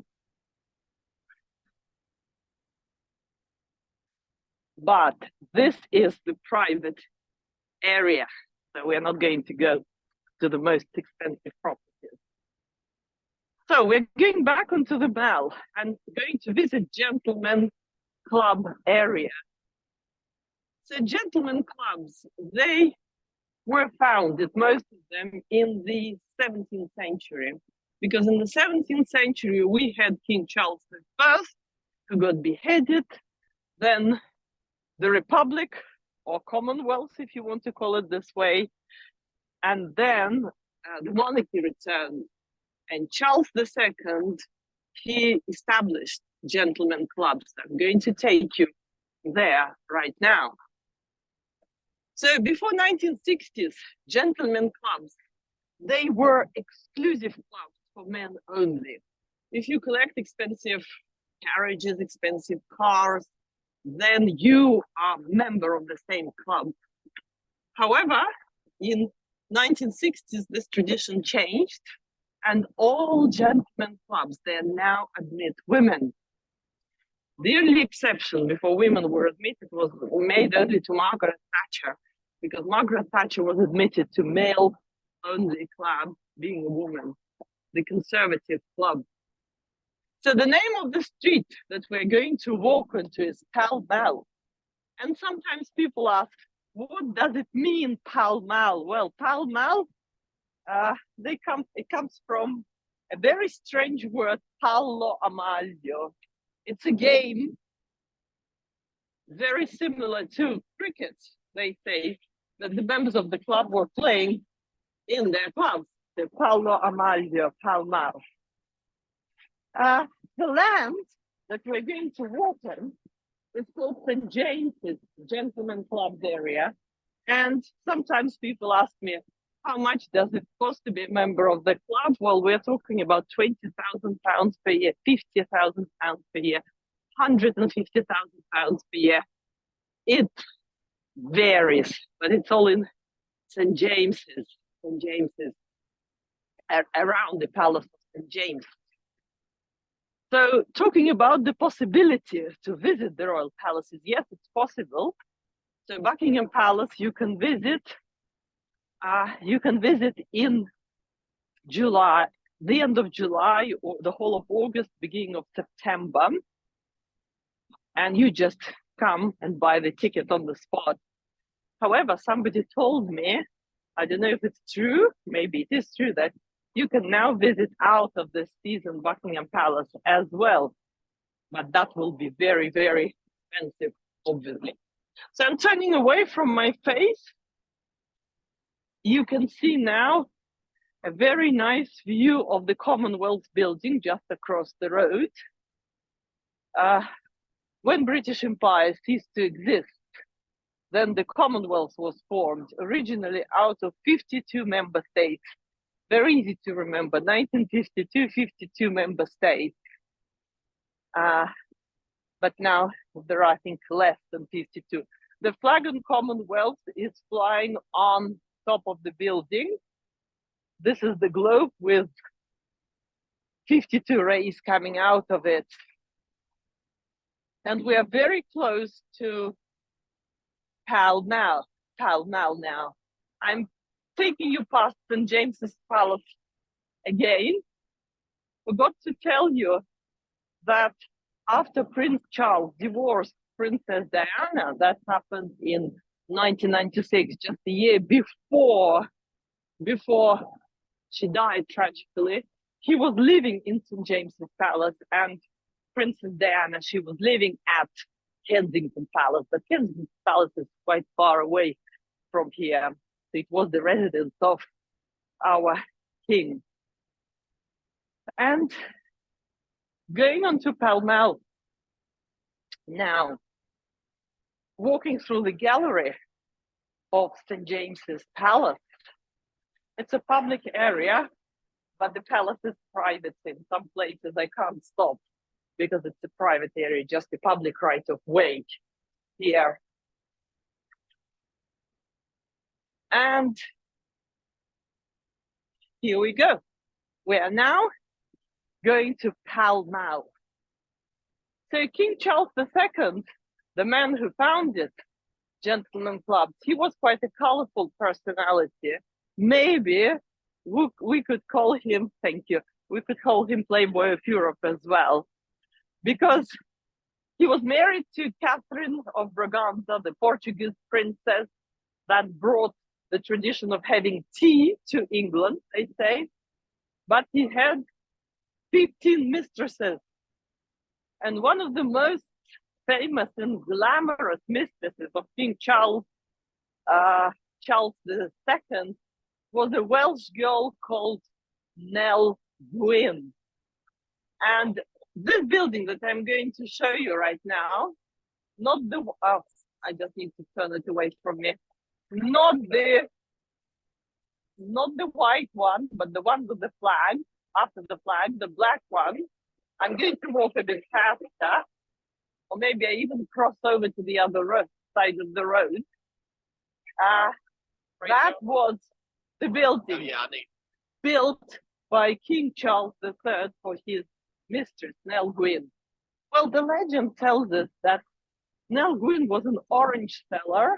Speaker 1: But this is the private area. So we're not going to go to the most expensive properties. So we're going back onto the Mall and going to visit Gentlemen Club area. So gentlemen clubs, they were founded, most of them, in the 17th century. Because in the 17th century, we had King Charles I, who got beheaded, then the Republic, or Commonwealth, if you want to call it this way, and then the monarchy returned. And Charles II, he established gentlemen clubs. I'm going to take you there right now. So before 1960s, gentlemen clubs, they were exclusive clubs for men only. If you collect expensive carriages, expensive cars, then you are a member of the same club. However, in 1960s, this tradition changed, and all gentlemen clubs, they now admit women. The only exception before women were admitted was made only to Margaret Thatcher, because Margaret Thatcher was admitted to male-only club, being a woman, the Conservative Club. So the name of the street that we're going to walk into is Pall Mall. And sometimes people ask, what does it mean, Pall Mall? Well, Pall Mall, it comes from a very strange word, pallo amalio. It's a game very similar to cricket, they say, that the members of the club were playing in their clubs, the pallo amalio, Pall Mall. The land that we're going to walk in is called St. James's Gentlemen Club area. And sometimes people ask me, how much does it cost to be a member of the club? Well, we're talking about £20,000 per year, £50,000 per year, £150,000 per year. It varies, but it's all in St. James's, around the Palace of St. James. So talking about the possibility to visit the royal palaces, yes, it's possible. So Buckingham Palace, you can visit in July, the end of July or the whole of August, beginning of September, and you just come and buy the ticket on the spot. However, somebody told me, I don't know if it's true, maybe it is true, that you can now visit out of the season Buckingham Palace as well. But that will be very, very expensive, obviously. So I'm turning away from my face. You can see now a very nice view of the Commonwealth building just across the road. When British Empire ceased to exist, then the Commonwealth was formed, originally out of 52 member states. Very easy to remember, 1952, 52 member states. But now there are, I think, less than 52. The flag on Commonwealth is flying on top of the building. This is the globe with 52 rays coming out of it. And we are very close to Pall Mall now. I'm taking you past St. James's Palace again. Forgot to tell you that after Prince Charles divorced Princess Diana, that happened in 1996, just a year before she died tragically, he was living in St. James's Palace, and Princess Diana, she was living at Kensington Palace, but Kensington Palace is quite far away from here. So it was the residence of our king. And going on to Pall Mall now, walking through the gallery of St. James's Palace. It's a public area, but the palace is private. In some places I can't stop because it's a private area, just a public right of way here. And here we go. We are now going to Pall Mall. So King Charles II, the man who founded gentlemen clubs, he was quite a colorful personality. Maybe we could call him, thank you, we could call him Playboy of Europe as well, because he was married to Catherine of Braganza, the Portuguese princess that brought the tradition of having tea to England, they say. But he had 15 mistresses. And one of the most famous and glamorous mistresses of King Charles II was a Welsh girl called Nell Gwyn. And this building that I'm going to show you right now, not the, I just need to turn it away from me, not the white one, but the one with the flag, after the flag, the black one. I'm going to walk a bit faster, or maybe I even cross over to the other side of the road. That was the building built by King Charles III for his mistress, Nell Gwyn. Well, the legend tells us that Nell Gwyn was an orange seller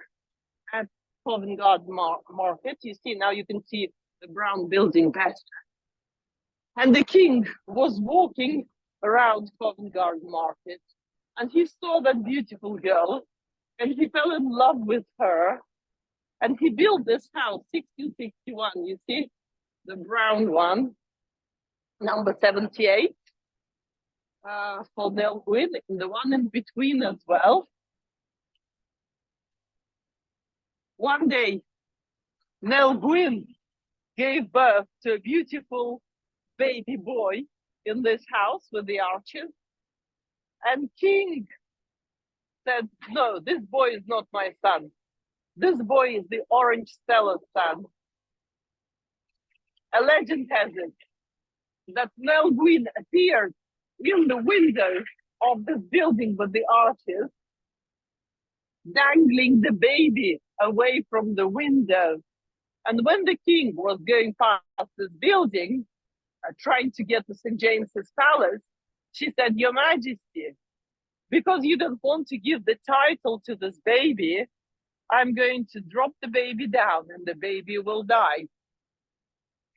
Speaker 1: at Covent Garden Market. You see, now you can see the brown building better. And the king was walking around Covent Garden Market, and he saw that beautiful girl, and he fell in love with her, and he built this house, 1661, you see, the brown one, number 78, for Nell Gwyn, and the one in between as well. One day, Nell Gwyn gave birth to a beautiful baby boy in this house with the arches. And King said, no, this boy is not my son. This boy is the orange seller's son. A legend has it that Nell Gwyn appeared in the window of this building with the arches, dangling the baby away from the window. And when the king was going past this building, trying to get to St. James's Palace, she said, Your Majesty, because you don't want to give the title to this baby, I'm going to drop the baby down and the baby will die.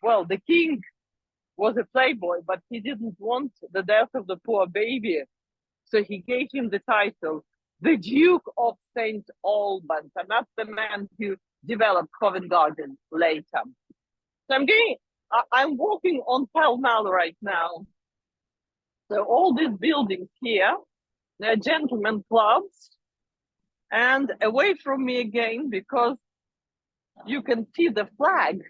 Speaker 1: Well, the king was a playboy, but he didn't want the death of the poor baby. So he gave him the title, the Duke of St. Albans. And that's the man who developed Covent Garden later. So I'm walking on Pall Mall right now. So all these buildings here, they're gentlemen clubs. And away from me again, because you can see the flag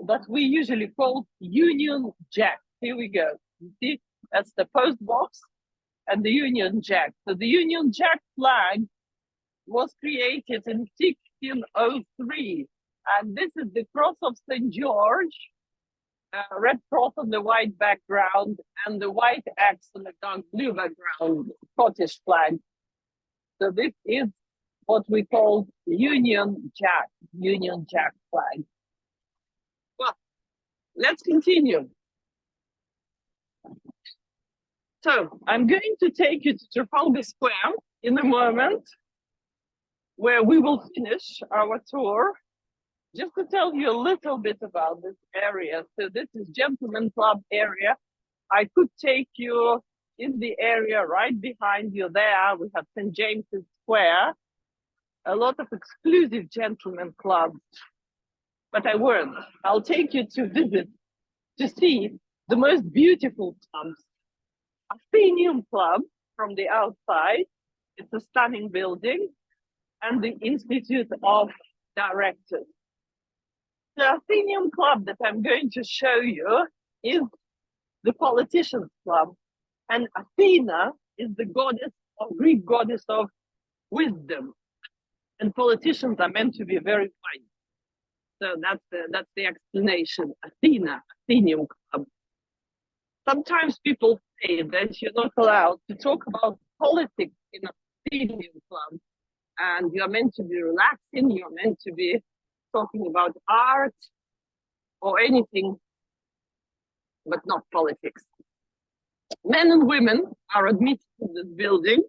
Speaker 1: that we usually call Union Jack. Here we go. You see, that's the post box and the Union Jack. So the Union Jack flag was created in 1603. And this is the cross of St. George, red cross on the white background, and the white X on the dark blue background, Scottish flag. So this is what we call Union Jack flag. Well, let's continue. So I'm going to take you to Trafalgar Square in a moment, where we will finish our tour. Just to tell you a little bit about this area. So this is Gentleman Club area. I could take you in the area right behind you there. We have St. James's Square, a lot of exclusive gentlemen clubs, but I won't. I'll take you to visit, to see the most beautiful clubs. Athenaeum Club from the outside. It's a stunning building, and the Institute of Directors. The Athenaeum Club that I'm going to show you is the Politicians Club, and Athena is the Greek goddess of wisdom, and politicians are meant to be very wise. So that's the explanation. Athenaeum Club. Sometimes people say that you're not allowed to talk about politics in Athenaeum Club, and you're meant to be relaxing. You're meant to be talking about art or anything, but not politics. Men and women are admitted to this building,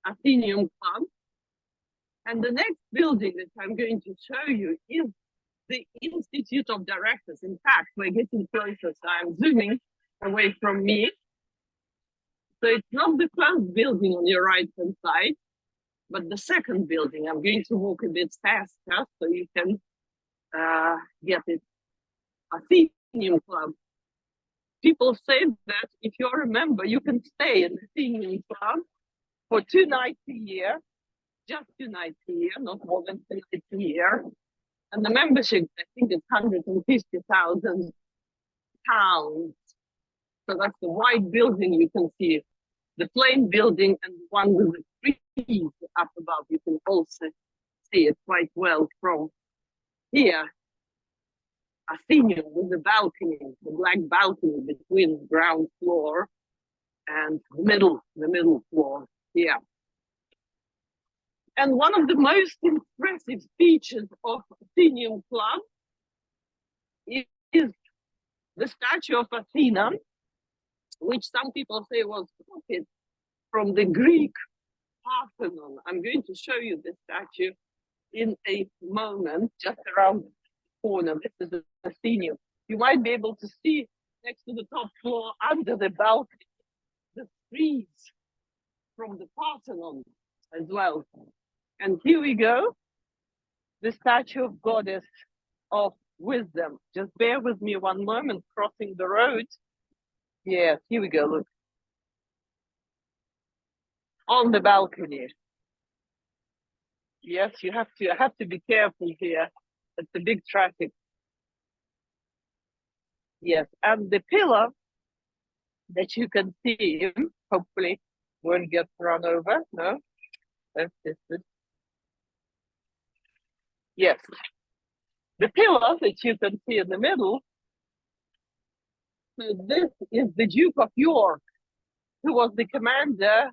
Speaker 1: Athenaeum Club. And the next building that I'm going to show you is the Institute of Directors. In fact, we're getting closer, so I'm zooming away from me. So it's not the first building on your right-hand side, but the second building. I'm going to walk a bit faster so you can get it. Athenaeum Club. People say that if you're a member, you can stay in the Athenaeum Club for 2 nights a year, just 2 nights a year, not more than 2 nights a year. And the membership, I think, is £150,000. So that's the white building you can see, the plain building, and the one with the trees up above. You can also see it quite well from here. Athenaeum with the balcony, the black balcony between the ground floor and the middle floor here. And one of the most impressive features of Athenaeum Club is the statue of Athena, which some people say was copied from the Greek Parthenon. I'm going to show you the statue in a moment, just around the corner. This is the Athenaeum. You might be able to see next to the top floor, under the balcony, the trees from the Parthenon as well. And here we go, the statue of Goddess of Wisdom. Just bear with me one moment, crossing the road. Yes, here we go, look. On the balcony. Yes, I have to be careful here. It's a big traffic. Yes, and the pillar that you can see, hopefully won't get run over, no? That's it. Yes, the pillar that you can see in the middle, so this is the Duke of York, who was the commander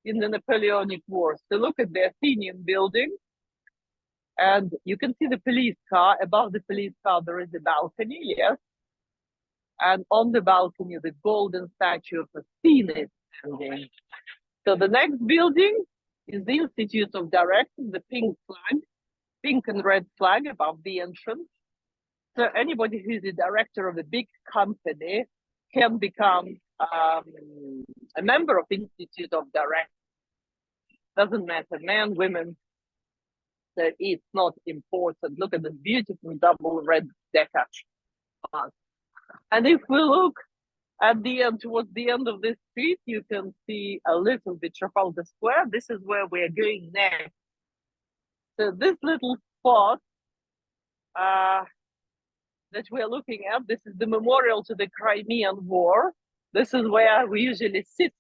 Speaker 1: in the Napoleonic Wars. So look at the Athenian building, and you can see the police car. Above the police car, there is a balcony, yes. And on the balcony, the golden statue of Athena is standing. So the next building is the Institute of Directors, the pink and red flag above the entrance. So anybody who's the director of a big company can become a member of Institute of Directors. Doesn't matter, men, women. So it's not important. Look at the beautiful double red decker. And if we look at the end, towards the end of this street, you can see a little bit Trafalgar Square. This is where we're going next. So this little spot that we're looking at, this is the memorial to the Crimean War. This is where we usually sit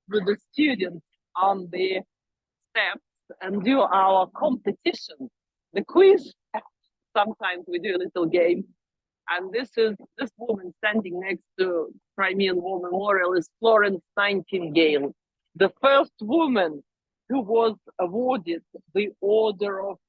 Speaker 1: with the students on the steps and do our competition, the quiz. Sometimes we do a little game. And this woman standing next to Crimean War Memorial is Florence Nightingale, the first woman who was awarded the Order of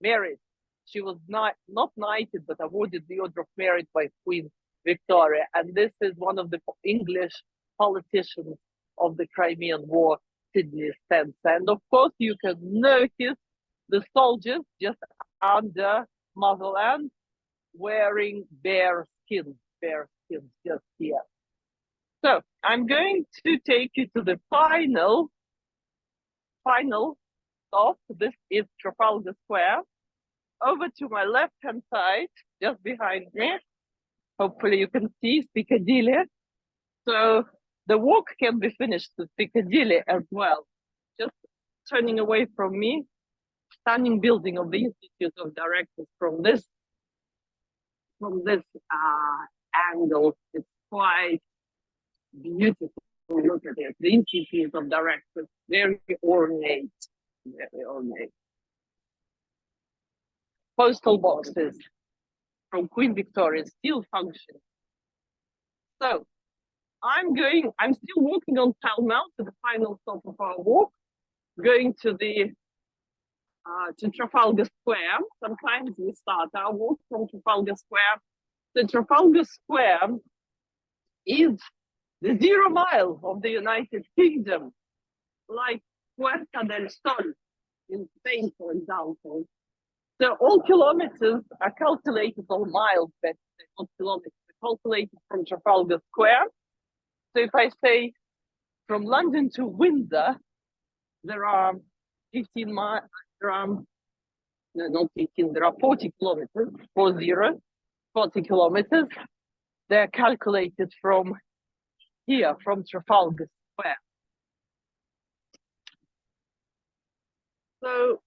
Speaker 1: Merit. She was not knighted, but awarded the Order of Merit by Queen Victoria. And this is one of the English politicians of the Crimean War, Sydney Spencer. And of course, you can notice the soldiers just under Motherland wearing bare skins just here. So I'm going to take you to the final stop. This is Trafalgar Square. Over to my left-hand side, just behind me, hopefully you can see Piccadilly. So the walk can be finished to Piccadilly as well. Just turning away from me, stunning building of the Institute of Directors from this angle. It's quite beautiful. Look at it. The Institute of Directors, very ornate, very ornate. Postal boxes from Queen Victoria still function. So I'm still walking on Pall Mall to the final stop of our walk, going to Trafalgar Square. Sometimes we start our walk from Trafalgar Square. The Trafalgar Square is the 0 mile of the United Kingdom, like Puerta del Sol in Spain, for example. So all kilometers are calculated, all miles, but not kilometers, calculated from Trafalgar Square. So if I say from London to Windsor, there are 15 miles, there are 40 kilometers, 40 kilometers. They're calculated from here, from Trafalgar Square. So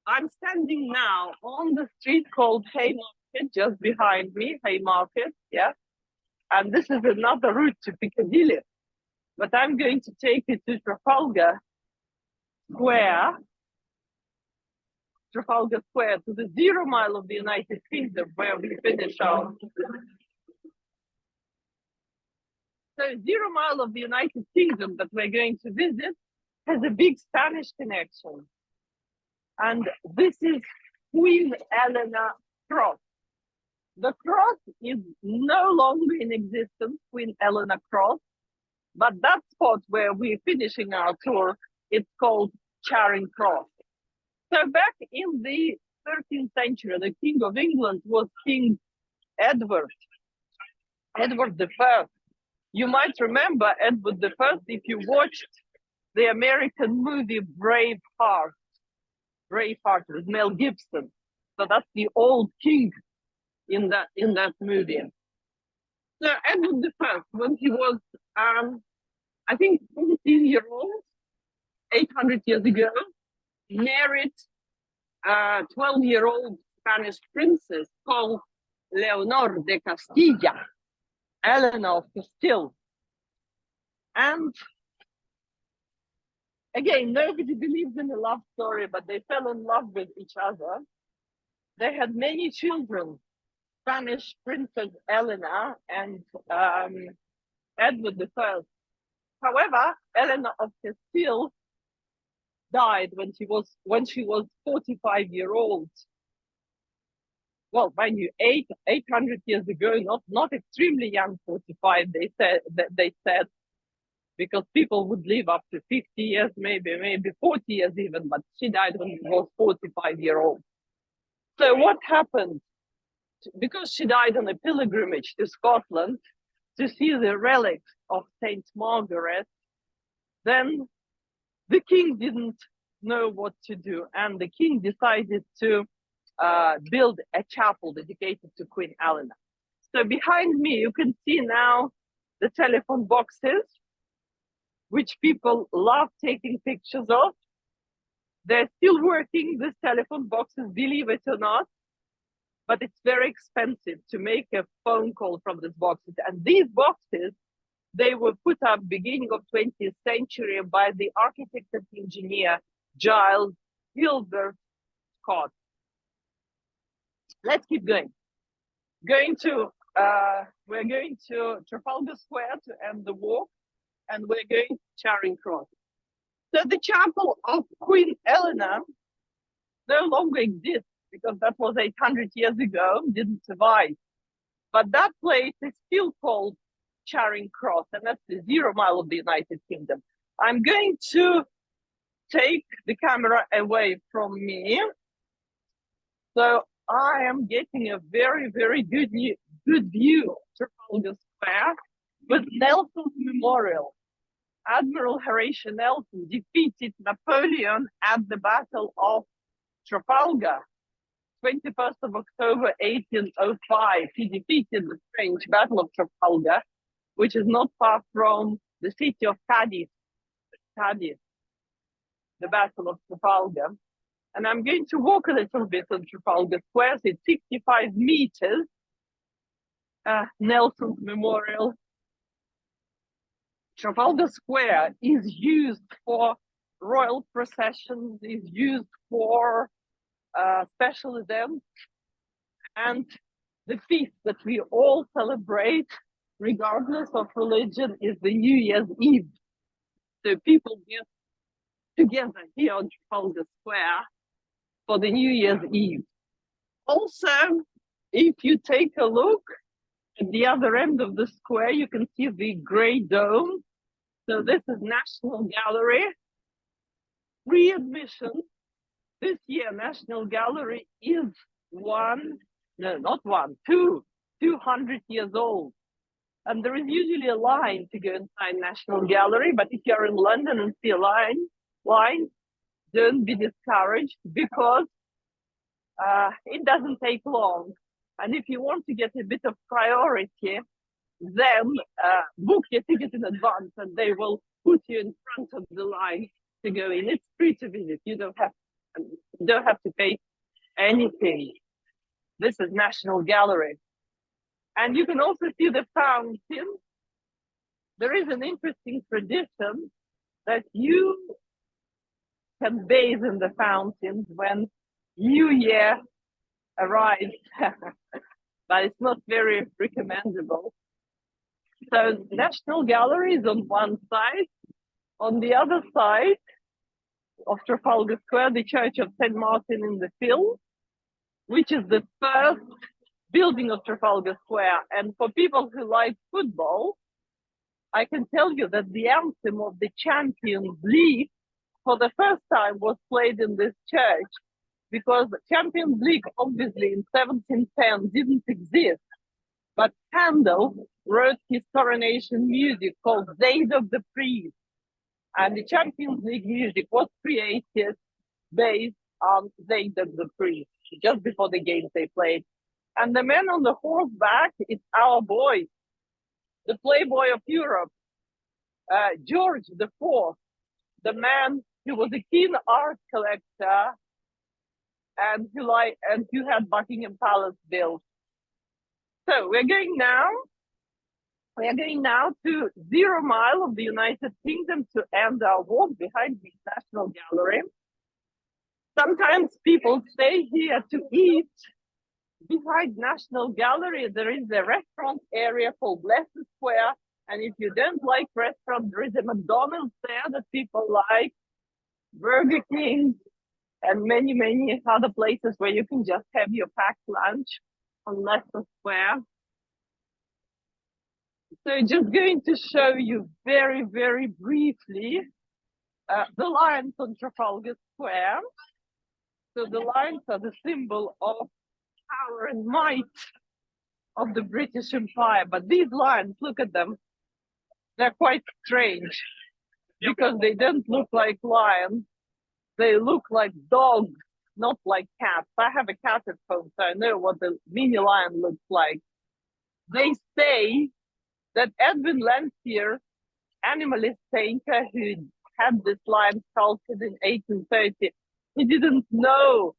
Speaker 1: I'm standing now on the street called Haymarket, just behind me, Haymarket, yeah. And this is another route to Piccadilly. But I'm going to take you to Trafalgar Square, to the 0 mile of the United Kingdom, where we finish our. So 0 mile of the United Kingdom that we're going to visit has a big Spanish connection. And this is Queen Eleanor Cross. The cross is no longer in existence, Queen Eleanor Cross, but that spot where we're finishing our tour, it's called Charing Cross. So back in the 13th century, the King of England was King Edward I. You might remember Edward I if you watched the American movie Braveheart with Mel Gibson. So that's the old king in that movie. So Edward I, when he was, I think 14-year-old, 800 years ago, married a 12-year-old Spanish princess called Leonor de Castilla, Eleanor of Castile. And again, nobody believes in a love story, but they fell in love with each other. They had many children, Spanish Princess Eleanor and Edward I. However, Eleanor of Castile died when she was 45-year-old. Well, mind you, 800 years ago, not extremely young, 45. They said. because people would live up to 50 years, maybe 40 years even, but she died when she was 45-year-old. So what happened? Because she died on a pilgrimage to Scotland to see the relics of Saint Margaret, then the king didn't know what to do, and the king decided to build a chapel dedicated to Queen Eleanor. So behind me, you can see now the telephone boxes, which people love taking pictures of. They're still working, these telephone boxes, believe it or not, but it's very expensive to make a phone call from these boxes. And these boxes, they were put up beginning of 20th century by the architect and engineer Giles Gilbert Scott. Let's keep going. We're going to Trafalgar Square to end the walk, and we're going to Charing Cross. So the chapel of Queen Eleanor no longer exists because that was 800 years ago, didn't survive. But that place is still called Charing Cross, and that's the 0 mile of the United Kingdom. I'm going to take the camera away from me. So I am getting a very, very good view of Trafalgar Square with Nelson's Memorial. Admiral Horatio Nelson defeated Napoleon at the Battle of Trafalgar, 21st of October, 1805. He defeated the French Battle of Trafalgar, which is not far from the city of Cadiz, the Battle of Trafalgar. And I'm going to walk a little bit on Trafalgar Square. So it's 65 meters, Nelson's Memorial. Trafalgar Square is used for royal processions, is used for special events, and the feast that we all celebrate, regardless of religion, is the New Year's Eve. So people get together here on Trafalgar Square for the New Year's Eve. Also, if you take a look at the other end of the square, you can see the Grey Dome. So this is National Gallery. Free admission. This year, National Gallery is 200 years old. And there is usually a line to go inside National Gallery, but if you're in London and see a line, don't be discouraged, because it doesn't take long. And if you want to get a bit of priority, then book your ticket in advance and they will put you in front of the line to go in. It's free to visit. You don't have to pay anything. This is National Gallery. And you can also see the fountain. There is an interesting tradition that you can bathe in the fountains when New Year arrives, but it's not very recommendable. So National Gallery is on one side. On the other side of Trafalgar Square, the Church of St. Martin in the Fields, which is the first building of Trafalgar Square. And for people who like football, I can tell you that the anthem of the Champions League for the first time was played in this church, because the Champions League obviously in 1710 didn't exist. But Handel wrote his coronation music called Zaid of the Priest. And the Champions League music was created based on Zaid of the Priest, just before the games they played. And the man on the horseback is our boy, the Playboy of Europe, George IV, the man who was a keen art collector and who had Buckingham Palace built. So we're going now to 0 mile of the United Kingdom to end our walk behind the National Gallery. Sometimes people stay here to eat. Behind National Gallery, there is a restaurant area called Leicester Square. And if you don't like restaurants, there is a McDonald's there that people like, Burger King, and many, many other places where you can just have your packed lunch on Leicester Square. So just going to show you very, very briefly the lions on Trafalgar Square. So the lions are the symbol of power and might of the British Empire. But these lions, look at them. They're quite strange because they don't look like lions. They look like dogs, not like cats. I have a cat at home, so I know what the mini lion looks like. They say that Edwin Landseer, animalist painter who had this lion sculpted in 1830, he didn't know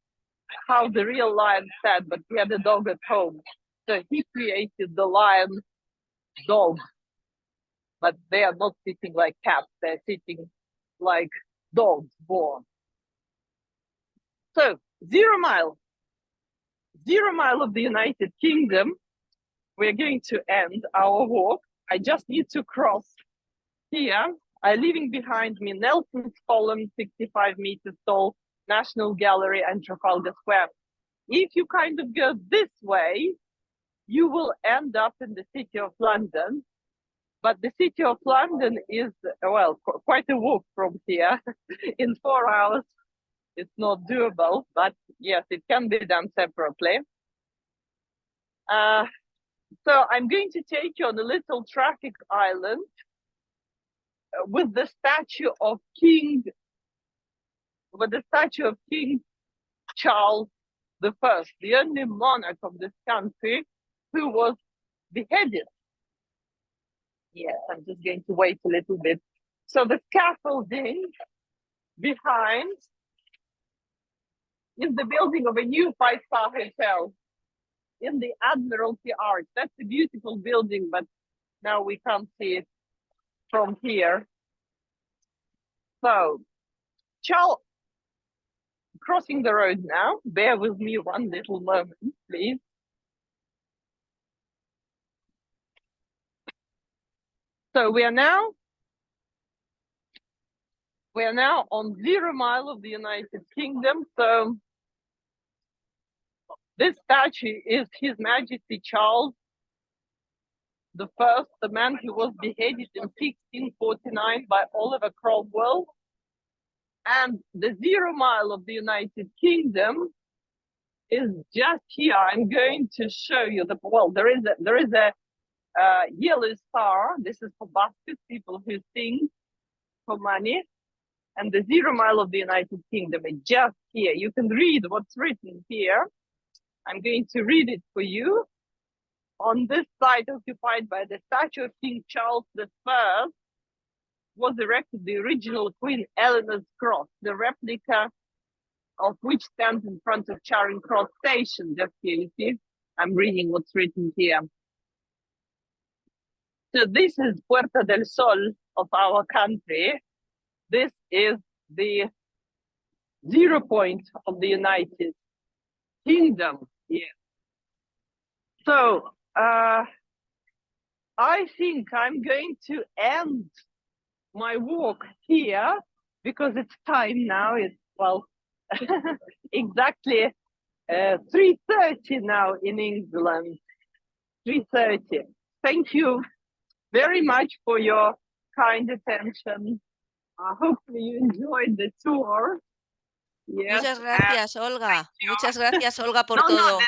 Speaker 1: how the real lion sat, but he had a dog at home. So he created the lion dog. But they are not sitting like cats, they're sitting like dogs born. So, 0 mile of the United Kingdom. We're going to end our walk. I just need to cross here. I'm leaving behind me Nelson's Column, 65 meters tall, National Gallery, and Trafalgar Square. If you kind of go this way, you will end up in the City of London. But the City of London is, well, quite a walk from here. In 4 hours, it's not doable, but yes, it can be done separately. So I'm going to take you on a little traffic island with the statue of King Charles I, the only monarch of this country who was beheaded. Yes, I'm just going to wait a little bit. So the scaffolding behind is the building of a new 5-star hotel in the Admiralty Arch. That's a beautiful building, but now we can't see it from here. So, Charles, crossing the road now. Bear with me one little moment, please. So we are now on 0 mile of the United Kingdom. So this statue is His Majesty Charles I, the man who was beheaded in 1649 by Oliver Cromwell. And the 0 mile of the United Kingdom is just here. I'm going to show you the, well, there is a yellow star. This is for baskets, people who sing for money. And the 0 mile of the United Kingdom is just here. You can read what's written here. I'm going to read it for you. On this site occupied by the statue of King Charles I was erected the original Queen Eleanor's cross, the replica of which stands in front of Charing Cross Station. Just here, you see, I'm reading what's written here. So this is Puerta del Sol of our country. This is the 0 point of the United Kingdom. Yeah. So I think I'm going to end my walk here because it's time now. It's, well, exactly 3:30 now in England. 3:30. Thank you very much for your kind attention. Hopefully you enjoyed the tour. Yes.
Speaker 3: Muchas gracias, Olga. Muchas gracias, Olga, por
Speaker 1: No,
Speaker 3: todo.
Speaker 1: de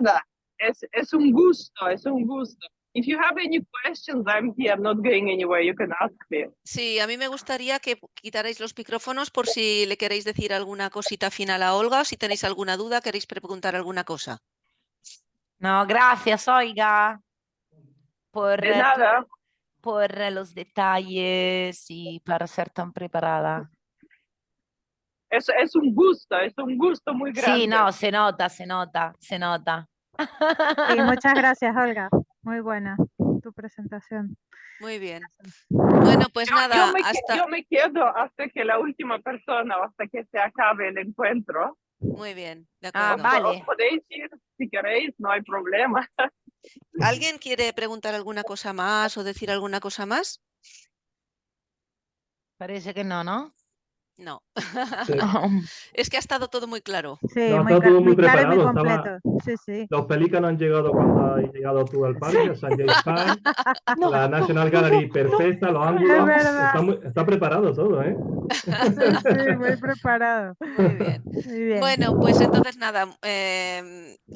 Speaker 1: nada. Es un gusto, es un gusto. If you have any questions, I'm here. I'm not going anywhere. You can ask me.
Speaker 3: Sí, a mí me gustaría que quitarais los micrófonos por si le queréis decir alguna cosita final a Olga, o si tenéis alguna duda, queréis preguntar alguna cosa.
Speaker 4: No, gracias, Olga, por,
Speaker 1: De nada.
Speaker 4: por los detalles y para ser tan preparada.
Speaker 1: Es un gusto muy grande.
Speaker 4: Sí, no, se nota, se nota, se nota.
Speaker 5: Sí, muchas gracias, Olga. Muy buena tu presentación.
Speaker 3: Muy bien. Bueno, pues nada,
Speaker 1: yo me quedo hasta que la última persona, hasta que se acabe el encuentro.
Speaker 3: Muy bien, de
Speaker 4: Ah,
Speaker 3: acuerdo.
Speaker 4: vale.
Speaker 1: Os podéis ir si queréis, no hay problema.
Speaker 3: ¿Alguien quiere preguntar alguna cosa más o decir alguna cosa más?
Speaker 4: Parece que no, ¿no?
Speaker 3: No.
Speaker 6: Sí.
Speaker 3: Es que ha estado todo muy claro.
Speaker 5: Sí,
Speaker 6: No,
Speaker 5: muy,
Speaker 6: está todo muy
Speaker 5: claro y muy
Speaker 6: preparado.
Speaker 5: completo. Sí, sí.
Speaker 6: Los pelícanos han llegado cuando has llegado tú al parque, a St. James Park,
Speaker 4: No,
Speaker 6: la National Gallery perfecta, los
Speaker 5: Es
Speaker 6: ángulos.
Speaker 5: verdad.
Speaker 6: Está preparado todo, ¿eh?
Speaker 5: Sí, sí, muy preparado.
Speaker 3: Muy bien.
Speaker 5: Muy bien.
Speaker 3: Bueno, pues entonces nada,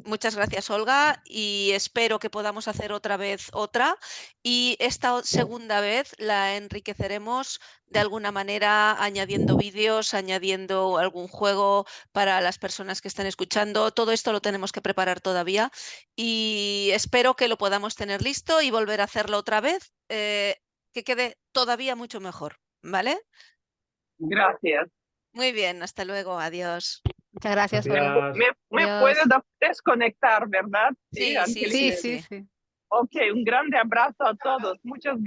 Speaker 3: muchas gracias Olga y espero que podamos hacer otra vez otra y esta segunda vez la enriqueceremos de alguna manera añadiendo vídeos, añadiendo algún juego para las personas que están escuchando. Todo esto lo tenemos que preparar todavía y espero que lo podamos tener listo y volver a hacerlo otra vez, que quede todavía mucho mejor, ¿vale?
Speaker 1: Gracias.
Speaker 3: Muy bien, hasta luego, adiós.
Speaker 2: Muchas gracias, Olga.
Speaker 6: Gracias.
Speaker 1: Me
Speaker 2: Adiós.
Speaker 1: puedo desconectar, ¿verdad?
Speaker 3: Sí, sí,
Speaker 1: Angelina.
Speaker 3: sí,
Speaker 2: Sí,
Speaker 3: sí.
Speaker 2: sí, sí.
Speaker 1: Ok, un grande abrazo a todos. Muchas